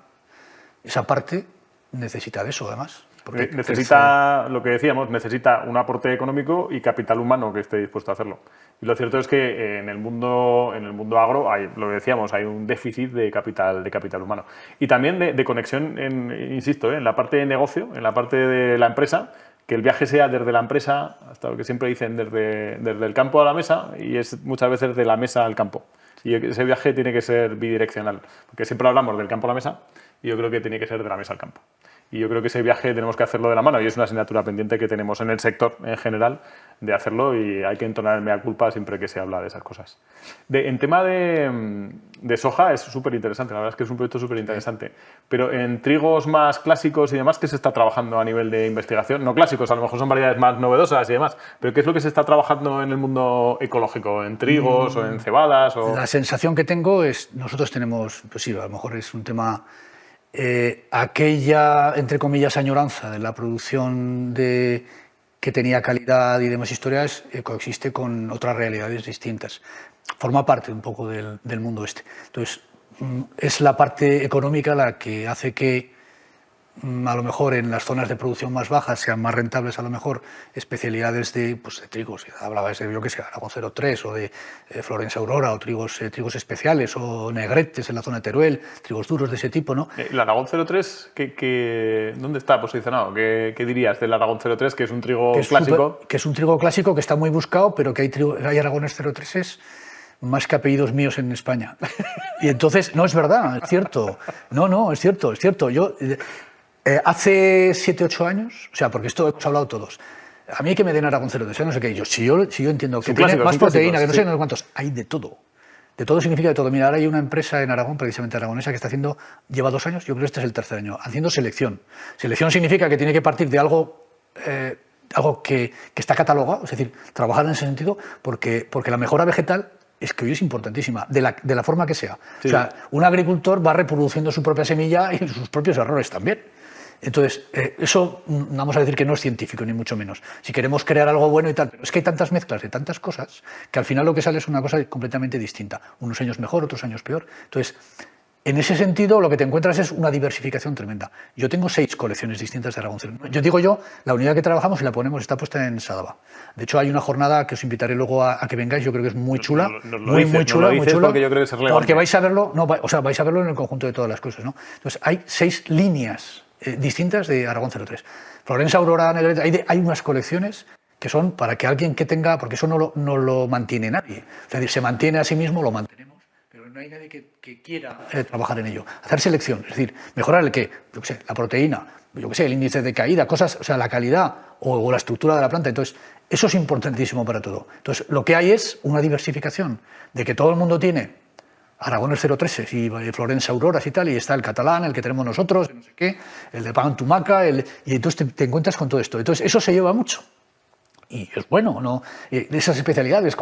Speaker 2: esa parte necesita de eso además. Porque
Speaker 1: necesita, lo que decíamos, necesita un aporte económico y capital humano que esté dispuesto a hacerlo. Y lo cierto es que en el mundo agro, lo que decíamos, hay un déficit de capital humano. Y también de conexión, insisto, en la parte de negocio, en la parte de la empresa, que el viaje sea desde la empresa, hasta lo que siempre dicen, desde el campo a la mesa, y es muchas veces de la mesa al campo. Y ese viaje tiene que ser bidireccional, porque siempre hablamos del campo a la mesa, y yo creo que tiene que ser de la mesa al campo. Y yo creo que ese viaje tenemos que hacerlo de la mano, y es una asignatura pendiente que tenemos en el sector en general de hacerlo, y hay que entonar el mea culpa siempre que se habla de esas cosas. En tema de soja es súper interesante, la verdad es que es un proyecto súper interesante. Pero en trigos más clásicos y demás, ¿qué se está trabajando a nivel de investigación? No clásicos, a lo mejor son variedades más novedosas y demás, pero ¿qué es lo que se está trabajando en el mundo ecológico? ¿En trigos o en cebadas?
Speaker 2: La sensación que tengo es, nosotros tenemos, pues sí, a lo mejor es un tema... aquella, entre comillas, añoranza de la producción que tenía calidad y demás historias coexiste con otras realidades distintas. Forma parte un poco del mundo este. Entonces, es la parte económica la que hace que a lo mejor en las zonas de producción más bajas sean más rentables a lo mejor especialidades de trigos, hablabas de, yo qué sé, Aragón 03 o de Florencia Aurora o trigos especiales o negretes en la zona de Teruel, trigos duros de ese tipo, ¿no?
Speaker 1: ¿El Aragón 03 ¿dónde está posicionado? ¿Qué dirías del Aragón 03, que es un trigo clásico?
Speaker 2: Que es un trigo clásico que está muy buscado, pero que hay Aragones 03 más que apellidos míos en España. Y entonces, no, es verdad, es cierto. No, es cierto. Yo... hace 7, 8 años, o sea, porque esto hemos hablado todos, a mí que me den Aragón 03, no sé qué, si yo entiendo que tiene más proteína, que no sé cuántos, hay de todo. De todo significa de todo. Mira, ahora hay una empresa en Aragón, precisamente aragonesa, que está haciendo, lleva 2 años, yo creo que este es el 3er año, haciendo selección. Selección significa que tiene que partir de algo que está catalogado, es decir, trabajar en ese sentido, porque la mejora vegetal es que hoy es importantísima, de la forma que sea. Sí. O sea, un agricultor va reproduciendo su propia semilla y sus propios errores también. Entonces, eso vamos a decir que no es científico, ni mucho menos. Si queremos crear algo bueno y tal, pero es que hay tantas mezclas de tantas cosas que al final lo que sale es una cosa completamente distinta. Unos años mejor, otros años peor. Entonces, en ese sentido, lo que te encuentras es una diversificación tremenda. Yo tengo 6 colecciones distintas de Aragón 03. Yo digo la unidad que trabajamos y la ponemos está puesta en Sadaba. De hecho, hay una jornada que os invitaré luego a que vengáis, yo creo que es muy chula. Muy chula.
Speaker 1: Porque yo creo que es relevante.
Speaker 2: Porque vais a verlo, vais a verlo en el conjunto de todas las cosas, ¿no? Entonces, hay 6 líneas distintas de Aragón 03. Florencia Aurora, Negrete, hay unas colecciones que son para que alguien que tenga, porque eso no lo mantiene nadie. Es decir, se mantiene a sí mismo, lo mantenemos, pero no hay nadie que quiera trabajar en ello. Hacer selección, es decir, mejorar el qué, yo qué sé, la proteína, yo qué sé, el índice de caída, cosas, o sea, la calidad o la estructura de la planta. Entonces, eso es importantísimo para todo. Entonces, lo que hay es una diversificación de que todo el mundo tiene Aragones 03 y Florencia Auroras y tal, y está el catalán, el que tenemos nosotros, no sé qué, el de Pan Tumaca, y entonces te encuentras con todo esto. Entonces, eso se lleva mucho. Y es bueno, ¿no? Esas especialidades,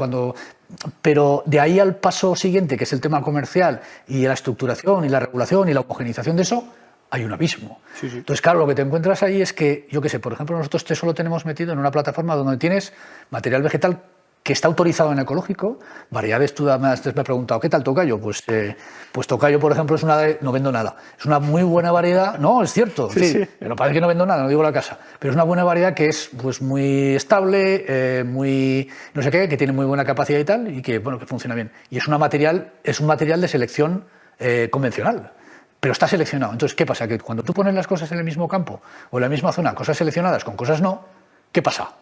Speaker 2: pero de ahí al paso siguiente, que es el tema comercial y la estructuración y la regulación y la homogenización de eso, hay un abismo. Sí. Entonces, claro, lo que te encuentras ahí es que, yo qué sé, por ejemplo, nosotros te solo tenemos metido en una plataforma donde tienes material vegetal que está autorizado en ecológico, variedades. Tú además me has preguntado, ¿qué tal tocayo? Pues tocayo, por ejemplo, es una de... No vendo nada. Es una muy buena variedad. No, es cierto. Sí. Pero parece que no vendo nada, no digo la casa. Pero es una buena variedad que es pues muy estable, muy no sé qué, que tiene muy buena capacidad y tal, y que, bueno, que funciona bien. Y es un material de selección convencional. Pero está seleccionado. Entonces, ¿qué pasa? Que cuando tú pones las cosas en el mismo campo o en la misma zona, cosas seleccionadas con cosas no, ¿qué pasa?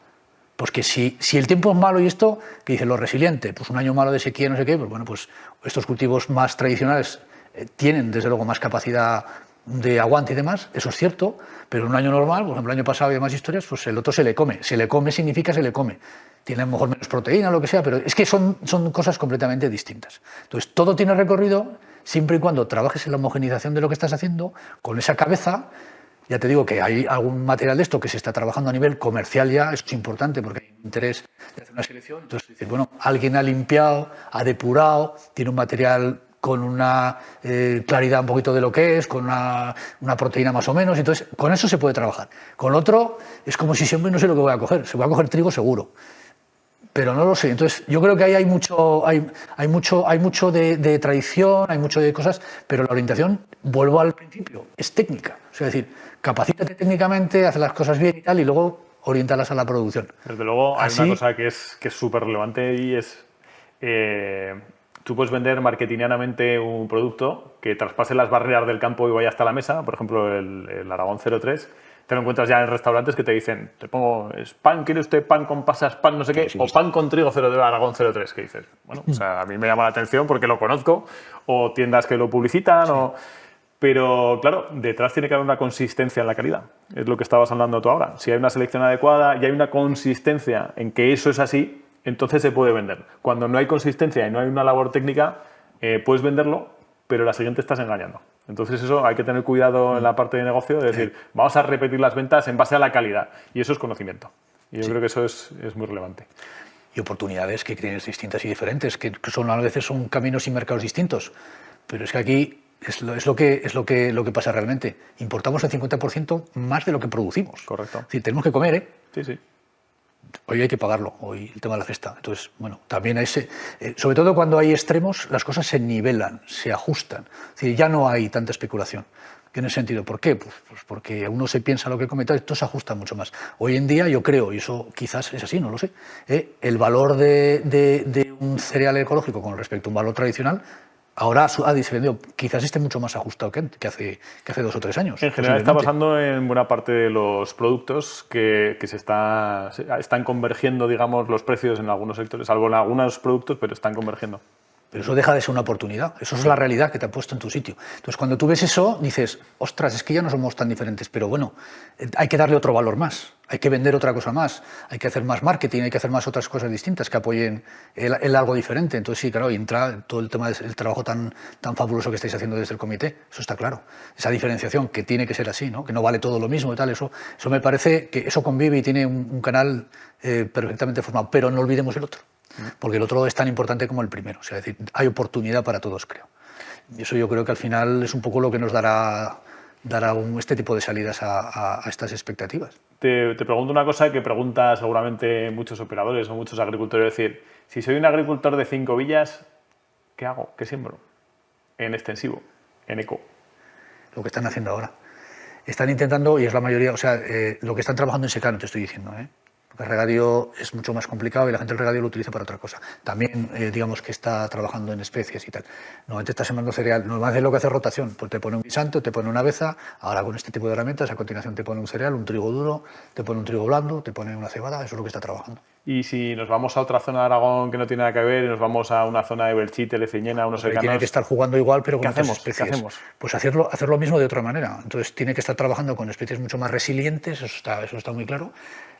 Speaker 2: Pues que si el tiempo es malo y esto, que dice lo resiliente, pues un año malo de sequía, no sé qué, pues bueno, pues estos cultivos más tradicionales tienen desde luego más capacidad de aguante y demás, eso es cierto, pero en un año normal, por ejemplo el año pasado y demás historias, pues el otro se le come significa se le come, tiene a lo mejor menos proteína o lo que sea, pero es que son cosas completamente distintas. Entonces todo tiene recorrido siempre y cuando trabajes en la homogenización de lo que estás haciendo, con esa cabeza. Ya te digo que hay algún material de esto que se está trabajando a nivel comercial ya, eso es importante porque hay interés de hacer una selección. Entonces, decir, bueno, alguien ha limpiado, ha depurado, tiene un material con una claridad un poquito de lo que es, con una proteína más o menos, entonces con eso se puede trabajar. Con otro es como si siempre no sé lo que voy a coger, se va a coger trigo seguro. pero no lo sé. Entonces, yo creo que ahí hay mucho de tradición, hay mucho de cosas, pero la orientación, vuelvo al principio, es técnica. O sea, es decir, capacítate técnicamente, haz las cosas bien y tal, y luego oriéntalas a la producción.
Speaker 1: Desde luego, hay
Speaker 2: Así,
Speaker 1: una cosa que es súper relevante y es... tú puedes vender marketingianamente un producto que traspase las barreras del campo y vaya hasta la mesa. Por ejemplo, el Aragón 03. Te lo encuentras ya en restaurantes que te dicen, te pongo, ¿es pan? ¿Quiere usted pan con pasas, pan no sé qué? O pan con trigo 03, Aragón 03, que dices. Bueno, o sea, a mí me llama la atención porque lo conozco. O tiendas que lo publicitan, o... Pero, claro, detrás tiene que haber una consistencia en la calidad. Es lo que estabas hablando tú ahora. Si hay una selección adecuada y hay una consistencia en que eso es así, entonces se puede vender. Cuando no hay consistencia y no hay una labor técnica, puedes venderlo, pero la siguiente estás engañando. Entonces eso hay que tener cuidado en la parte de negocio, de decir, vamos a repetir las ventas en base a la calidad. Y eso es conocimiento. Y yo creo que eso es muy relevante.
Speaker 2: Y oportunidades que creen distintas y diferentes, que son, a veces son caminos y mercados distintos. Pero es que aquí es lo que pasa realmente. Importamos el 50% más de lo que producimos.
Speaker 1: Correcto.
Speaker 2: Es decir, tenemos que comer, ¿eh?
Speaker 1: Sí, sí.
Speaker 2: Hoy hay que pagarlo, hoy el tema de la cesta. Entonces, bueno, también sobre todo cuando hay extremos, las cosas se nivelan, se ajustan. Es decir, ya no hay tanta especulación. ¿En ese sentido? ¿Por qué? Pues porque uno se piensa lo que come, esto se ajusta mucho más. Hoy en día yo creo, y eso quizás es así, no lo sé, el valor de un cereal ecológico con respecto a un valor tradicional ahora ha descendido, quizás esté mucho más ajustado que hace 2 o 3 años.
Speaker 1: En general está pasando en buena parte de los productos que están convergiendo, digamos, los precios en algunos sectores, salvo en algunos productos, pero están convergiendo.
Speaker 2: Pero eso deja de ser una oportunidad, eso es la realidad que te ha puesto en tu sitio. Entonces, cuando tú ves eso, dices, ostras, es que ya no somos tan diferentes, pero bueno, hay que darle otro valor más, hay que vender otra cosa más, hay que hacer más marketing, hay que hacer más otras cosas distintas que apoyen el algo diferente. Entonces, sí, claro, y entra todo el tema del trabajo tan fabuloso que estáis haciendo desde el comité, eso está claro. Esa diferenciación que tiene que ser así, ¿no? Que no vale todo lo mismo y tal, eso me parece que eso convive y tiene un canal perfectamente formado, pero no olvidemos el otro. Porque el otro es tan importante como el primero. O sea, es decir, hay oportunidad para todos, creo. Y eso yo creo que al final es un poco lo que nos dará este tipo de salidas a estas expectativas.
Speaker 1: Te pregunto una cosa que preguntan seguramente muchos operadores o muchos agricultores. Es decir, si soy un agricultor de 5 villas, ¿qué hago? ¿Qué siembro? En extensivo, en eco.
Speaker 2: Lo que están haciendo ahora. Están intentando, y es la mayoría, o sea, lo que están trabajando en secano, te estoy diciendo, Porque el regadío es mucho más complicado y la gente el regadío lo utiliza para otra cosa. También, digamos que está trabajando en especies y tal. Normalmente está sembrando cereal. Normalmente lo que hace rotación, pues te pone un guisante, te pone una beza, ahora con este tipo de herramientas, a continuación te pone un cereal, un trigo duro, te pone un trigo blando, te pone una cebada, eso es lo que está trabajando.
Speaker 1: Y si nos vamos a otra zona de Aragón que no tiene nada que ver y nos vamos a una zona de Belchite, Leceñena, unos secanos...
Speaker 2: Tiene que estar jugando igual, pero con otras especies.
Speaker 1: ¿Qué hacemos?
Speaker 2: Pues hacer lo mismo de otra manera. Entonces tiene que estar trabajando con especies mucho más resilientes, eso está muy claro.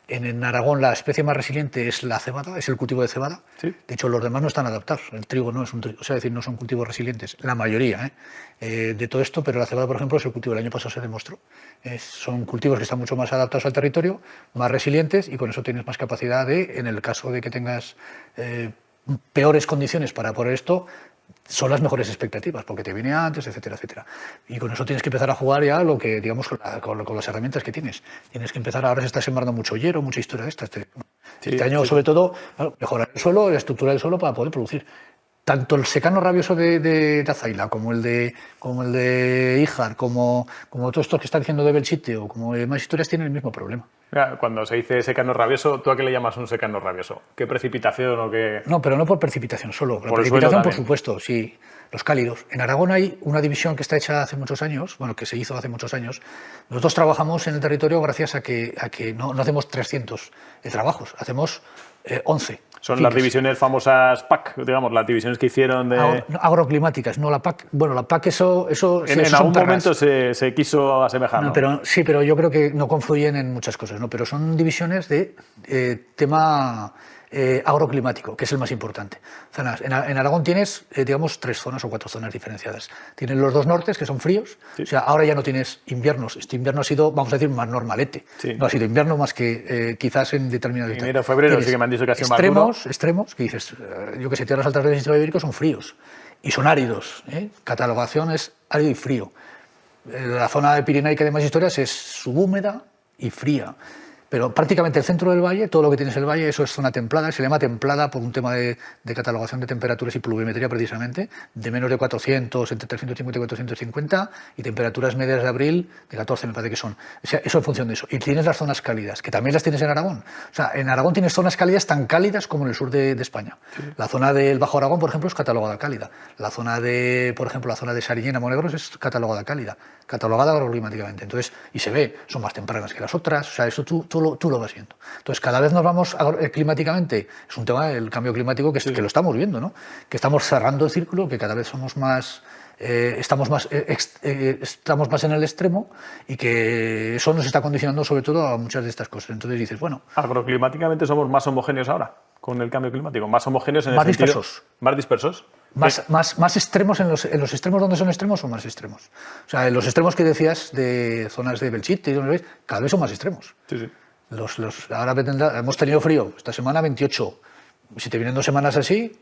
Speaker 2: En Aragón la especie más resiliente es la cebada, es el cultivo de cebada.
Speaker 1: ¿Sí?
Speaker 2: De hecho, los demás no están adaptados. El trigo no es un trigo, o sea, decir, no son cultivos resilientes, la mayoría de todo esto, pero la cebada, por ejemplo, es el cultivo. El año pasado se demostró. Son cultivos que están mucho más adaptados al territorio, más resilientes y con eso tienes más capacidad en el caso de que tengas peores condiciones para poner esto, son las mejores expectativas, porque te viene antes, etcétera, etcétera. Y con eso tienes que empezar a jugar ya lo que, digamos, con las herramientas que tienes. Tienes que empezar, ahora se está sembrando mucho hierro, mucha historia de estas. Este año, sobre todo, mejorar el suelo, la estructura del suelo para poder producir. Tanto el secano rabioso de Azaila, como el de Ijar, como todos estos que están diciendo de Belchite, o como más historias, tienen el mismo problema.
Speaker 1: Cuando se dice secano rabioso, ¿tú a qué le llamas un secano rabioso? ¿Qué precipitación o qué...?
Speaker 2: No, pero no por precipitación solo. La
Speaker 1: por
Speaker 2: precipitación, por supuesto, sí. Los cálidos. En Aragón hay una división que está hecha hace muchos años, bueno, que se hizo hace muchos años. Nosotros trabajamos en el territorio gracias a que no hacemos 300 trabajos, hacemos 11.
Speaker 1: Son las divisiones famosas PAC, digamos, las divisiones que hicieron de...
Speaker 2: Agroclimáticas, no la PAC. Bueno, la PAC eso
Speaker 1: en algún momento se quiso asemejar, ¿no?
Speaker 2: Pero, sí, pero yo creo que no confluyen en muchas cosas, ¿no? Pero son divisiones de tema agroclimático, que es el más importante. Zonas. En Aragón tienes, digamos, 3 zonas o 4 zonas diferenciadas. Tienes los 2 nortes, que son fríos. Sí. O sea, ahora ya no tienes inviernos. Este invierno ha sido, vamos a decir, más normalete. Sí. No ha sido invierno más que quizás en determinados...
Speaker 1: Enero, febrero, sí que me han dicho que ha sido más duro.
Speaker 2: Extremos, que dices, yo que sé, tierras altas del sistema ibérico son fríos. Y son áridos. Catalogación es árido y frío. La zona de pirenaica de más historias es subhúmeda y fría. pero prácticamente el centro del valle, todo lo que tienes el valle, eso es zona templada, se llama templada por un tema de catalogación de temperaturas y pluviometría precisamente, de menos de 400, entre 350 y 450, y temperaturas medias de abril de 14 me parece que son. O sea, eso en función de eso. Y tienes las zonas cálidas, que también las tienes en Aragón. O sea, en Aragón tienes zonas cálidas tan cálidas como en el sur de España. Sí. La zona del Bajo Aragón, por ejemplo, es catalogada cálida. La zona de, por ejemplo, la zona de Sariñena, Monegros, es catalogada cálida, catalogada agroclimáticamente. Entonces, y se ve, son más tempranas que las otras, o sea, eso tú lo vas viendo. Entonces, cada vez nos vamos climáticamente, es un tema del cambio climático que lo estamos viendo, ¿no? Que estamos cerrando el círculo, que cada vez somos más... estamos más en el extremo y que eso nos está condicionando sobre todo a muchas de estas cosas. Entonces dices, bueno...
Speaker 1: ¿Agroclimáticamente somos más homogéneos ahora con el cambio climático? ¿Más homogéneos en
Speaker 2: más
Speaker 1: el sentido...
Speaker 2: dispersos.
Speaker 1: ¿Más dispersos?
Speaker 2: Más extremos en los extremos donde son extremos son más extremos. O sea, en los extremos que decías de zonas de Belchite, cada vez son más extremos.
Speaker 1: Sí, sí.
Speaker 2: Ahora hemos tenido frío, esta semana 28. Si te vienen 2 semanas así...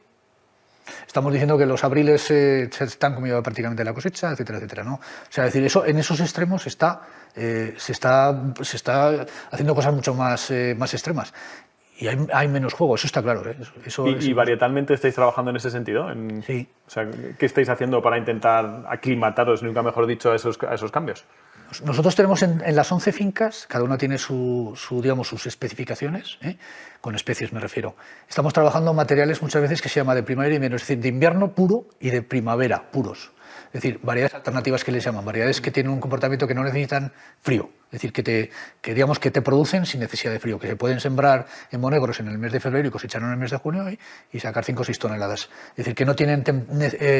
Speaker 2: Estamos diciendo que los abriles se están comiendo prácticamente la cosecha, etcétera, etcétera, ¿no? O sea, es decir, eso en esos extremos se está haciendo cosas mucho más extremas. Y hay menos juego, eso está claro.
Speaker 1: ¿Y varietalmente estáis trabajando en ese sentido?
Speaker 2: Sí.
Speaker 1: O sea, ¿qué estáis haciendo para intentar aclimataros, nunca mejor dicho, a esos cambios?
Speaker 2: Nosotros tenemos en las 11 fincas, cada una tiene digamos, sus especificaciones, con especies me refiero. Estamos trabajando materiales muchas veces que se llama de primavera y invierno, es decir, de invierno puro y de primavera puros. Es decir, variedades alternativas que les llaman, variedades que tienen un comportamiento que no necesitan frío. Es decir, que digamos que te producen sin necesidad de frío, que se pueden sembrar en Monegros en el mes de febrero y cosechar en el mes de junio y sacar 5 o 6 toneladas. Es decir, que no tienen,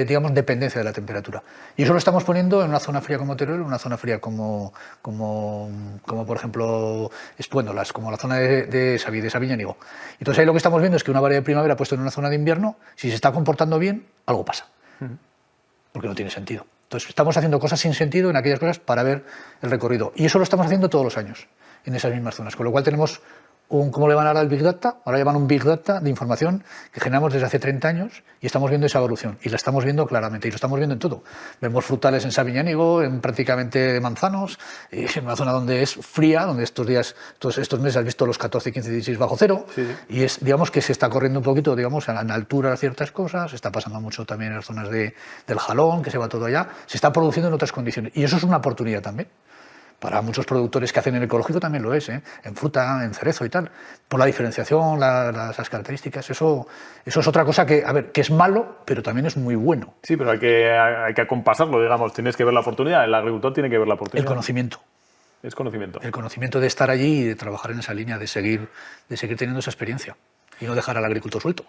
Speaker 2: digamos, dependencia de la temperatura. Y eso lo estamos poniendo en una zona fría como Teruel, en una zona fría como por ejemplo, Espuéndolas, como la zona de Sabiñánigo. Entonces ahí lo que estamos viendo es que una variedad de primavera puesto en una zona de invierno, si se está comportando bien, algo pasa. Porque no tiene sentido. Entonces estamos haciendo cosas sin sentido en aquellas cosas para ver el recorrido. Y eso lo estamos haciendo todos los años, en esas mismas zonas. Con lo cual tenemos ¿cómo le van ahora el Big Data? Ahora llevan un Big Data de información que generamos desde hace 30 años y estamos viendo esa evolución. Y la estamos viendo claramente, y lo estamos viendo en todo. Vemos frutales en Sabiñánigo, en prácticamente manzanos, en una zona donde es fría, donde estos días, todos estos meses has visto los 14, 15, 16 bajo cero. Sí, sí. Y es, digamos, que se está corriendo un poquito, digamos, en altura ciertas cosas, está pasando mucho también en las zonas del Jalón, que se va todo allá, se está produciendo en otras condiciones. Y eso es una oportunidad también. Para muchos productores que hacen en ecológico también lo es, en fruta, en cerezo y tal, por la diferenciación, las características. Eso es otra cosa que, a ver, que es malo, pero también es muy bueno.
Speaker 1: Sí, pero hay que acompasarlo, digamos. Tienes que ver la oportunidad. El agricultor tiene que ver la oportunidad.
Speaker 2: El conocimiento.
Speaker 1: Es conocimiento.
Speaker 2: El conocimiento de estar allí y de trabajar en esa línea, de seguir teniendo esa experiencia y no dejar al agricultor suelto.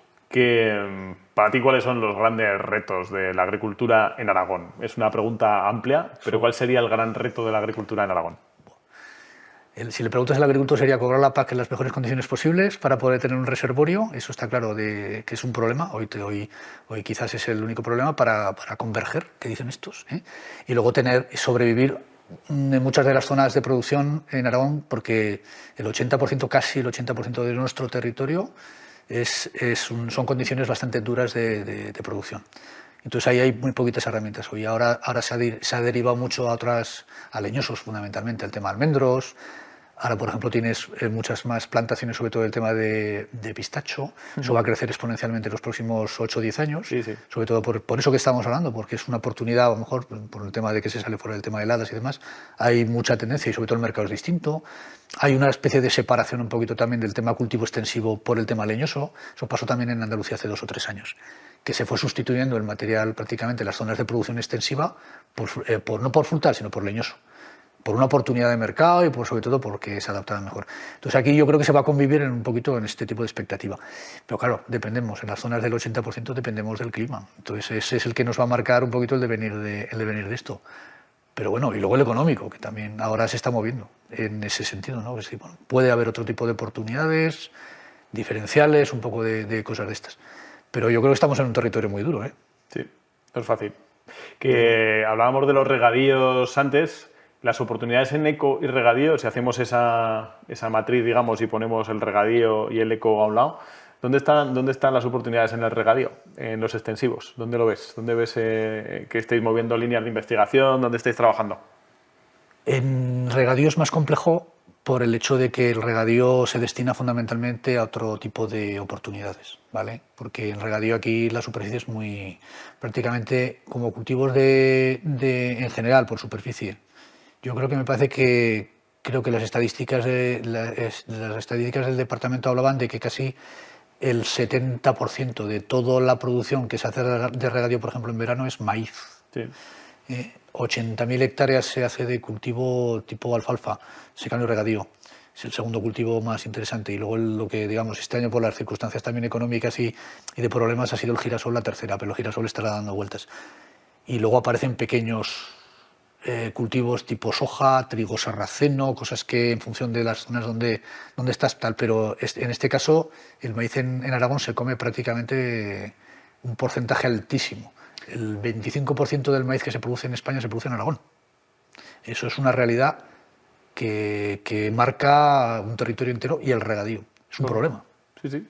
Speaker 1: Para ti, ¿cuáles son los grandes retos de la agricultura en Aragón? Es una pregunta amplia, pero ¿cuál sería el gran reto de la agricultura en Aragón?
Speaker 2: Si le preguntas al agricultor sería cobrar la PAC en las mejores condiciones posibles para poder tener un reservorio. Eso está claro que es un problema. Hoy quizás es el único problema para converger, que dicen estos. Y luego sobrevivir en muchas de las zonas de producción en Aragón, porque el 80%, casi el 80% de nuestro territorio son condiciones bastante duras de producción. Entonces ahí hay muy poquitas herramientas hoy. Ahora se ha derivado mucho a leñosos fundamentalmente, el tema de almendros. Ahora, por ejemplo, tienes muchas más plantaciones, sobre todo el tema de pistacho. Eso va a crecer exponencialmente en los próximos 8 o 10 años. Sí, sí. Sobre todo por eso que estamos hablando, porque es una oportunidad, a lo mejor, por el tema de que se sale fuera del tema de heladas y demás. Hay mucha tendencia y sobre todo el mercado es distinto. Hay una especie de separación un poquito también del tema cultivo extensivo por el tema leñoso. Eso pasó también en Andalucía hace 2 o 3 años, que se fue sustituyendo el material prácticamente en las zonas de producción extensiva, no por frutal, sino por leñoso, por una oportunidad de mercado y sobre todo porque se adaptaban mejor. Entonces aquí yo creo que se va a convivir un poquito en este tipo de expectativa. Pero claro, dependemos, en las zonas del 80% dependemos del clima. Entonces ese es el que nos va a marcar un poquito el devenir de esto. Pero bueno, y luego el económico, que también ahora se está moviendo en ese sentido, ¿no? Es decir, bueno, puede haber otro tipo de oportunidades diferenciales, un poco de cosas de estas. Pero yo creo que estamos en un territorio muy duro, ¿eh?
Speaker 1: Sí, no es fácil. Que hablábamos de los regadíos antes, las oportunidades en eco y regadío, si hacemos esa matriz, digamos, y ponemos el regadío y el eco a un lado, ¿dónde están las oportunidades en el regadío, en los extensivos? ¿Dónde lo ves? ¿Dónde ves que estáis moviendo líneas de investigación? ¿Dónde estáis trabajando?
Speaker 2: En regadío es más complejo por el hecho de que el regadío se destina fundamentalmente a otro tipo de oportunidades, ¿vale? Porque en regadío aquí la superficie es muy, prácticamente como cultivos en general por superficie. Yo creo que me parece que las estadísticas las estadísticas del departamento hablaban de que casi el 70% de toda la producción que se hace de regadío, por ejemplo, en verano es maíz.
Speaker 1: Sí.
Speaker 2: 80.000 hectáreas se hace de cultivo tipo alfalfa, secano y regadío. Es el segundo cultivo más interesante. Y luego lo que, digamos, este año por las circunstancias también económicas y de problemas ha sido el girasol la tercera, pero el girasol estará dando vueltas. Y luego aparecen pequeños cultivos tipo soja, trigo sarraceno, cosas que en función de las zonas donde estás tal, pero en este caso el maíz en Aragón se come prácticamente un porcentaje altísimo. El 25% del maíz que se produce en España se produce en Aragón. Eso es una realidad que marca un territorio entero y el regadío. Es un problema.
Speaker 1: Sí, sí,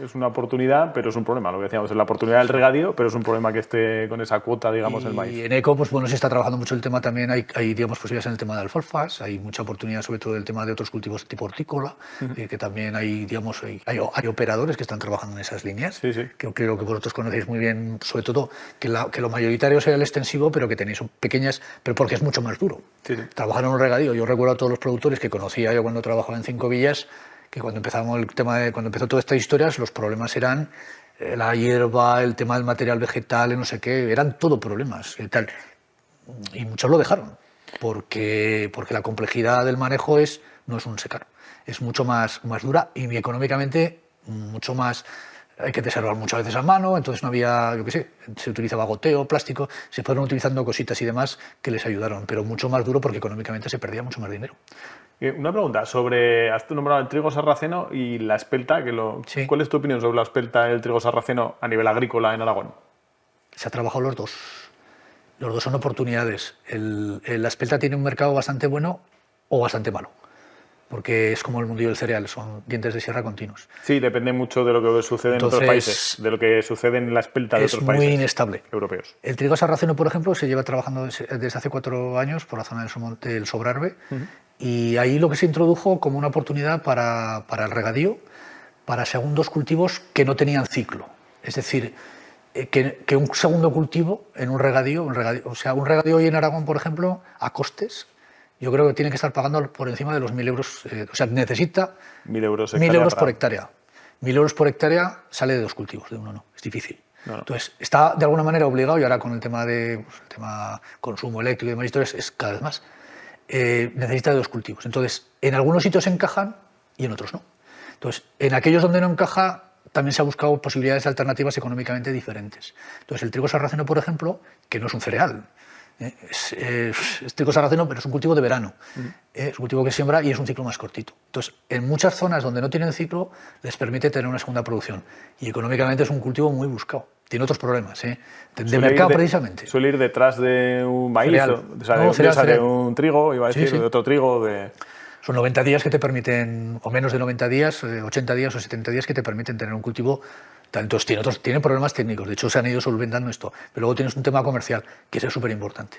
Speaker 1: es una oportunidad, pero es un problema. Lo que decíamos, es la oportunidad del regadío, pero es un problema que esté con esa cuota, digamos, el maíz.
Speaker 2: Y en eco, pues bueno, se está trabajando mucho el tema también, hay digamos, posibilidades en el tema de alfalfas, hay mucha oportunidad sobre todo del tema de otros cultivos tipo hortícola, que también hay, digamos, hay operadores que están trabajando en esas líneas,
Speaker 1: sí, sí.
Speaker 2: que creo que vosotros conocéis muy bien, sobre todo que lo mayoritario sea el extensivo, pero que tenéis pequeñas, pero porque es mucho más duro.
Speaker 1: Sí, sí.
Speaker 2: Trabajar en un regadío, yo recuerdo a todos los productores que conocía yo cuando trabajaba en Cinco Villas, que cuando empezó toda esta historia, los problemas eran la hierba, el tema del material vegetal, no sé qué, eran todo problemas y tal. Y muchos lo dejaron, porque la complejidad del manejo no es un secano, es mucho más dura y económicamente mucho más. Hay que desherbar muchas veces a mano, entonces no había, yo qué sé, se utilizaba goteo, plástico, se fueron utilizando cositas y demás que les ayudaron, pero mucho más duro porque económicamente se perdía mucho más dinero.
Speaker 1: Una pregunta sobre, has nombrado el trigo sarraceno y la espelta,
Speaker 2: Sí.
Speaker 1: ¿Cuál es tu opinión sobre la espelta y el trigo sarraceno a nivel agrícola en Aragón?
Speaker 2: Se ha trabajado los dos. Los dos son oportunidades. La espelta tiene un mercado bastante bueno o bastante malo, porque es como el mundillo del cereal, son dientes de sierra continuos.
Speaker 1: Sí, depende mucho de lo que sucede en otros países, de lo que sucede en la espelta de otros países.
Speaker 2: Es muy inestable.
Speaker 1: Europeos.
Speaker 2: El trigo sarraceno, por ejemplo, se lleva trabajando desde hace 4 años por la zona del Sobrarbe, y ahí lo que se introdujo como una oportunidad para el regadío, para segundos cultivos que no tenían ciclo. Es decir, que un segundo cultivo en un regadío, o sea, un regadío hoy en Aragón, por ejemplo, a costes, yo creo que tiene que estar pagando por encima de los 1.000 euros, o sea, necesita
Speaker 1: 1.000 euros
Speaker 2: por hectárea. 1.000 euros por hectárea sale de 2 cultivos, de uno no, es difícil.
Speaker 1: No.
Speaker 2: Entonces, está de alguna manera obligado, y ahora con el tema de consumo eléctrico y demás historias, es cada vez más. Necesita de 2 cultivos. Entonces, en algunos sitios encajan y en otros no. Entonces, en aquellos donde no encaja, también se ha buscado posibilidades alternativas económicamente diferentes. Entonces, el trigo sarraceno, por ejemplo, que no es un cereal, es trigo sarraceno, pero es un cultivo de verano. Es un cultivo que siembra y es un ciclo más cortito. Entonces, en muchas zonas donde no tienen ciclo, les permite tener una segunda producción. Y económicamente es un cultivo muy buscado. Tiene otros problemas, de mercado precisamente.
Speaker 1: Suele ir detrás de un maíz,
Speaker 2: cereal.
Speaker 1: De un trigo, iba a decir,
Speaker 2: sí.
Speaker 1: de otro trigo.
Speaker 2: Son 90 días que te permiten, o menos de 90 días, 80 días o 70 días que te permiten tener un cultivo. Entonces tiene problemas técnicos, de hecho se han ido solventando esto, pero luego tienes un tema comercial, que es súper importante.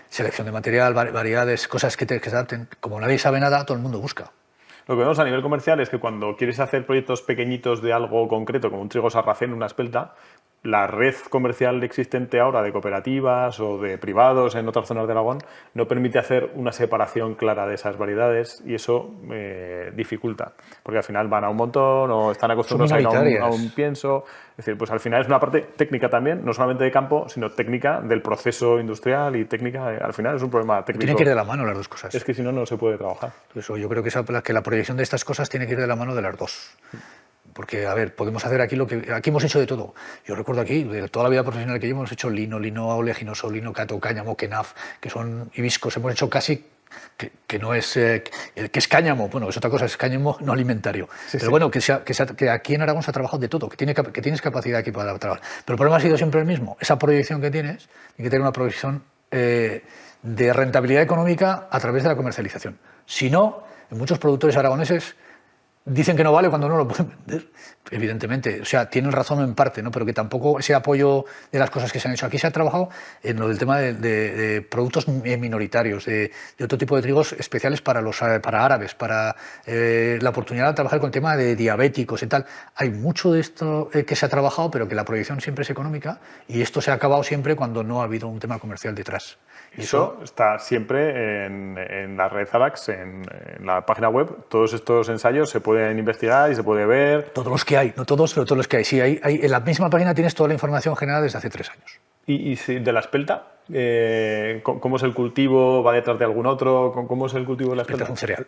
Speaker 2: Selección de material, variedades, cosas que se adapten. Como nadie sabe nada, todo el mundo busca.
Speaker 1: Lo que vemos a nivel comercial es que cuando quieres hacer proyectos pequeñitos de algo concreto, como un trigo sarraceno, una espelta, la red comercial existente ahora de cooperativas o de privados en otras zonas de Aragón no permite hacer una separación clara de esas variedades y eso dificulta, porque al final van a un montón o están acostumbrados a ir a un pienso. Es decir, pues al final es una parte técnica también, no solamente de campo, sino técnica del proceso industrial y técnica, al final es un problema técnico.
Speaker 2: Tienen que ir de la mano las dos cosas.
Speaker 1: Es que si no, no se puede trabajar.
Speaker 2: Eso, yo creo que la proyección de estas cosas tiene que ir de la mano de las dos. Porque, a ver, podemos hacer aquí aquí hemos hecho de todo. Yo recuerdo aquí, de toda la vida profesional que llevo, hemos hecho lino oleaginoso, lino cato, cáñamo, kenaf, que son hibiscos. Hemos hecho casi, que no es, que es cáñamo, bueno, es otra cosa, es cáñamo no alimentario. Sí, pero sí. Bueno, que aquí en Aragón se ha trabajado de todo, que tienes capacidad aquí para trabajar. Pero el problema ha sido siempre el mismo, esa proyección que tienes, hay que tener una proyección de rentabilidad económica a través de la comercialización. Si no, en muchos productores aragoneses dicen que no vale cuando no lo pueden vender, evidentemente. O sea, tienen razón en parte, ¿no? Pero que tampoco ese apoyo de las cosas que se han hecho. Aquí se ha trabajado en lo del tema de productos minoritarios, de otro tipo de trigos especiales para árabes, para la oportunidad de trabajar con el tema de diabéticos y tal. Hay mucho de esto que se ha trabajado, pero que la proyección siempre es económica y esto se ha acabado siempre cuando no ha habido un tema comercial detrás.
Speaker 1: Y eso está siempre en la red ADAX, en la página web. Todos estos ensayos se pueden investigar y se puede ver.
Speaker 2: Todos los que hay, no todos, pero todos los que hay. Sí, en la misma página tienes toda la información generada desde hace 3 años.
Speaker 1: ¿Y de la espelta? ¿Cómo es el cultivo? ¿Va detrás de algún otro? ¿Cómo es el cultivo de la espelta?
Speaker 2: Es un cereal.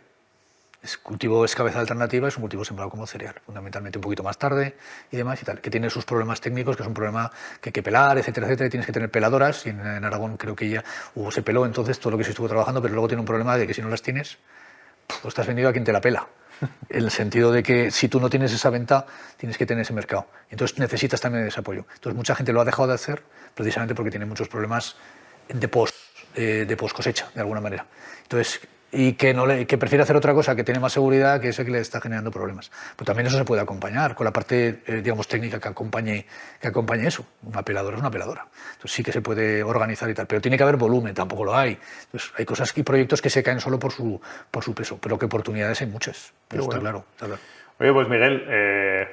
Speaker 2: Cultivo es cabeza alternativa, es un cultivo sembrado como cereal, fundamentalmente un poquito más tarde y demás y tal, que tiene sus problemas técnicos, que es un problema que hay que pelar, etcétera, etcétera, y tienes que tener peladoras, y en Aragón creo que ya se peló entonces todo lo que se estuvo trabajando, pero luego tiene un problema de que si no las tienes, pues estás vendido a quien te la pela. En el sentido de que si tú no tienes esa venta, tienes que tener ese mercado. Entonces necesitas también ese apoyo. Entonces mucha gente lo ha dejado de hacer precisamente porque tiene muchos problemas de post cosecha, de alguna manera. Entonces, y que prefiere hacer otra cosa que tiene más seguridad que ese que le está generando problemas. Pero también eso se puede acompañar con la parte, digamos, técnica que acompañe eso. Una peladora es una peladora. Entonces sí que se puede organizar y tal, pero tiene que haber volumen, tampoco lo hay. Entonces hay cosas y proyectos que se caen solo por su peso, pero que oportunidades hay muchas. Pero está claro, está claro.
Speaker 1: Oye, pues Miguel,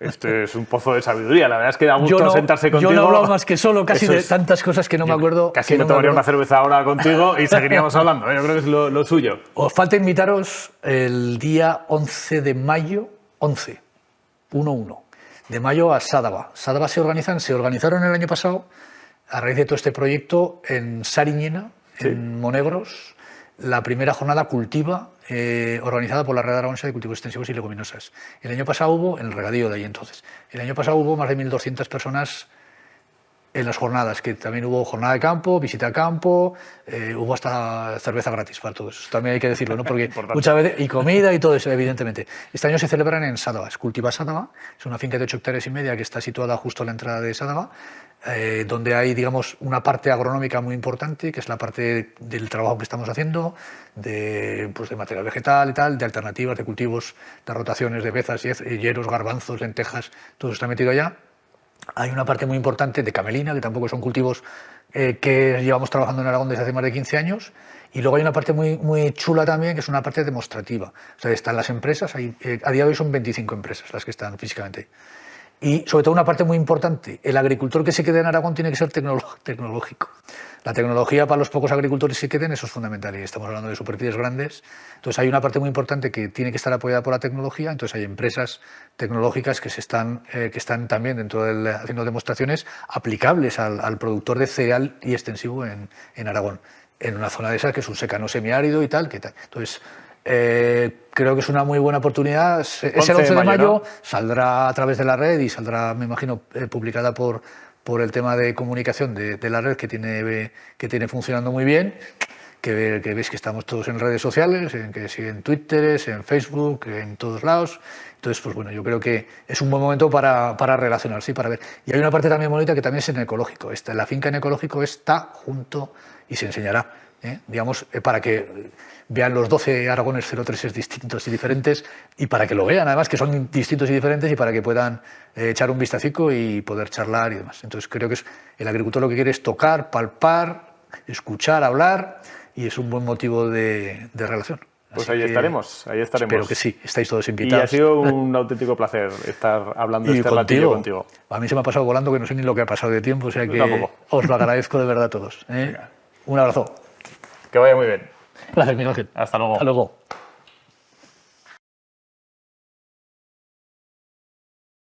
Speaker 1: este es un pozo de sabiduría. La verdad es que da gusto sentarse contigo.
Speaker 2: Yo no he hablado más que solo, casi de tantas cosas que no me acuerdo.
Speaker 1: Casi me tomaría una cerveza ahora contigo y seguiríamos hablando. Yo creo que es lo suyo.
Speaker 2: Os falta invitaros el día 11 de mayo, 11 de mayo a Sádava. Sádava se organizaron el año pasado, a raíz de todo este proyecto, en Sariñena, en Monegros, la primera jornada cultiva organizada por la Red Aragonesa de Cultivos Extensivos y Leguminosas. El año pasado hubo, en el regadío de ahí entonces, el año pasado hubo más de 1.200 personas en las jornadas, que también hubo jornada de campo, visita a campo, hubo hasta cerveza gratis para todo eso. También hay que decirlo, ¿no? Porque muchas veces, y comida y todo eso, evidentemente. Este año se celebran en Sádava, es Cultiva Sádava, es una finca de 8 hectáreas y media que está situada justo a la entrada de Sádava, donde hay, digamos, una parte agronómica muy importante, que es la parte del trabajo que estamos haciendo, de material vegetal y tal, de alternativas, de cultivos, de rotaciones de bezas, hieros, garbanzos, lentejas, todo está metido allá. Hay una parte muy importante de camelina, que tampoco son cultivos que llevamos trabajando en Aragón desde hace más de 15 años. Y luego hay una parte muy, muy chula también, que es una parte demostrativa. O sea, están las empresas, a día de hoy son 25 empresas las que están físicamente ahí. Y sobre todo una parte muy importante, el agricultor que se quede en Aragón tiene que ser tecnológico. La tecnología para los pocos agricultores que se queden, eso es fundamental, y estamos hablando de superficies grandes. Entonces hay una parte muy importante que tiene que estar apoyada por la tecnología, entonces hay empresas tecnológicas que están también haciendo demostraciones aplicables al productor de cereal y extensivo en Aragón, en una zona de esas que es un secano semiárido y tal. Entonces, creo que es una muy buena oportunidad. Es el 11 de mayo, ¿no? Saldrá a través de la red y saldrá, me imagino, publicada por el tema de comunicación de la red que tiene funcionando muy bien, que veis que estamos todos en redes sociales, en Twitter, en Facebook, en todos lados. Entonces, pues bueno, yo creo que es un buen momento para relacionarse y para ver. Y hay una parte también bonita que también es en ecológico. La finca en ecológico está junto y se enseñará, digamos, para que vean los 12 Aragones 03 distintos y diferentes, y para que lo vean además que son distintos y diferentes, y para que puedan echar un vistacico y poder charlar y demás. Entonces creo que el agricultor lo que quiere es tocar, palpar, escuchar, hablar, y es un buen motivo de relación.
Speaker 1: Pues ahí estaremos.
Speaker 2: Espero que sí, estáis todos invitados.
Speaker 1: Y ha sido un auténtico placer estar hablando este ratillo contigo.
Speaker 2: A mí se me ha pasado volando, que no sé ni lo que ha pasado de tiempo, o sea que os lo agradezco de verdad a todos. Un abrazo.
Speaker 1: Que vaya muy bien.
Speaker 2: Gracias, Miguel Ángel.
Speaker 1: Hasta luego.
Speaker 2: Hasta luego.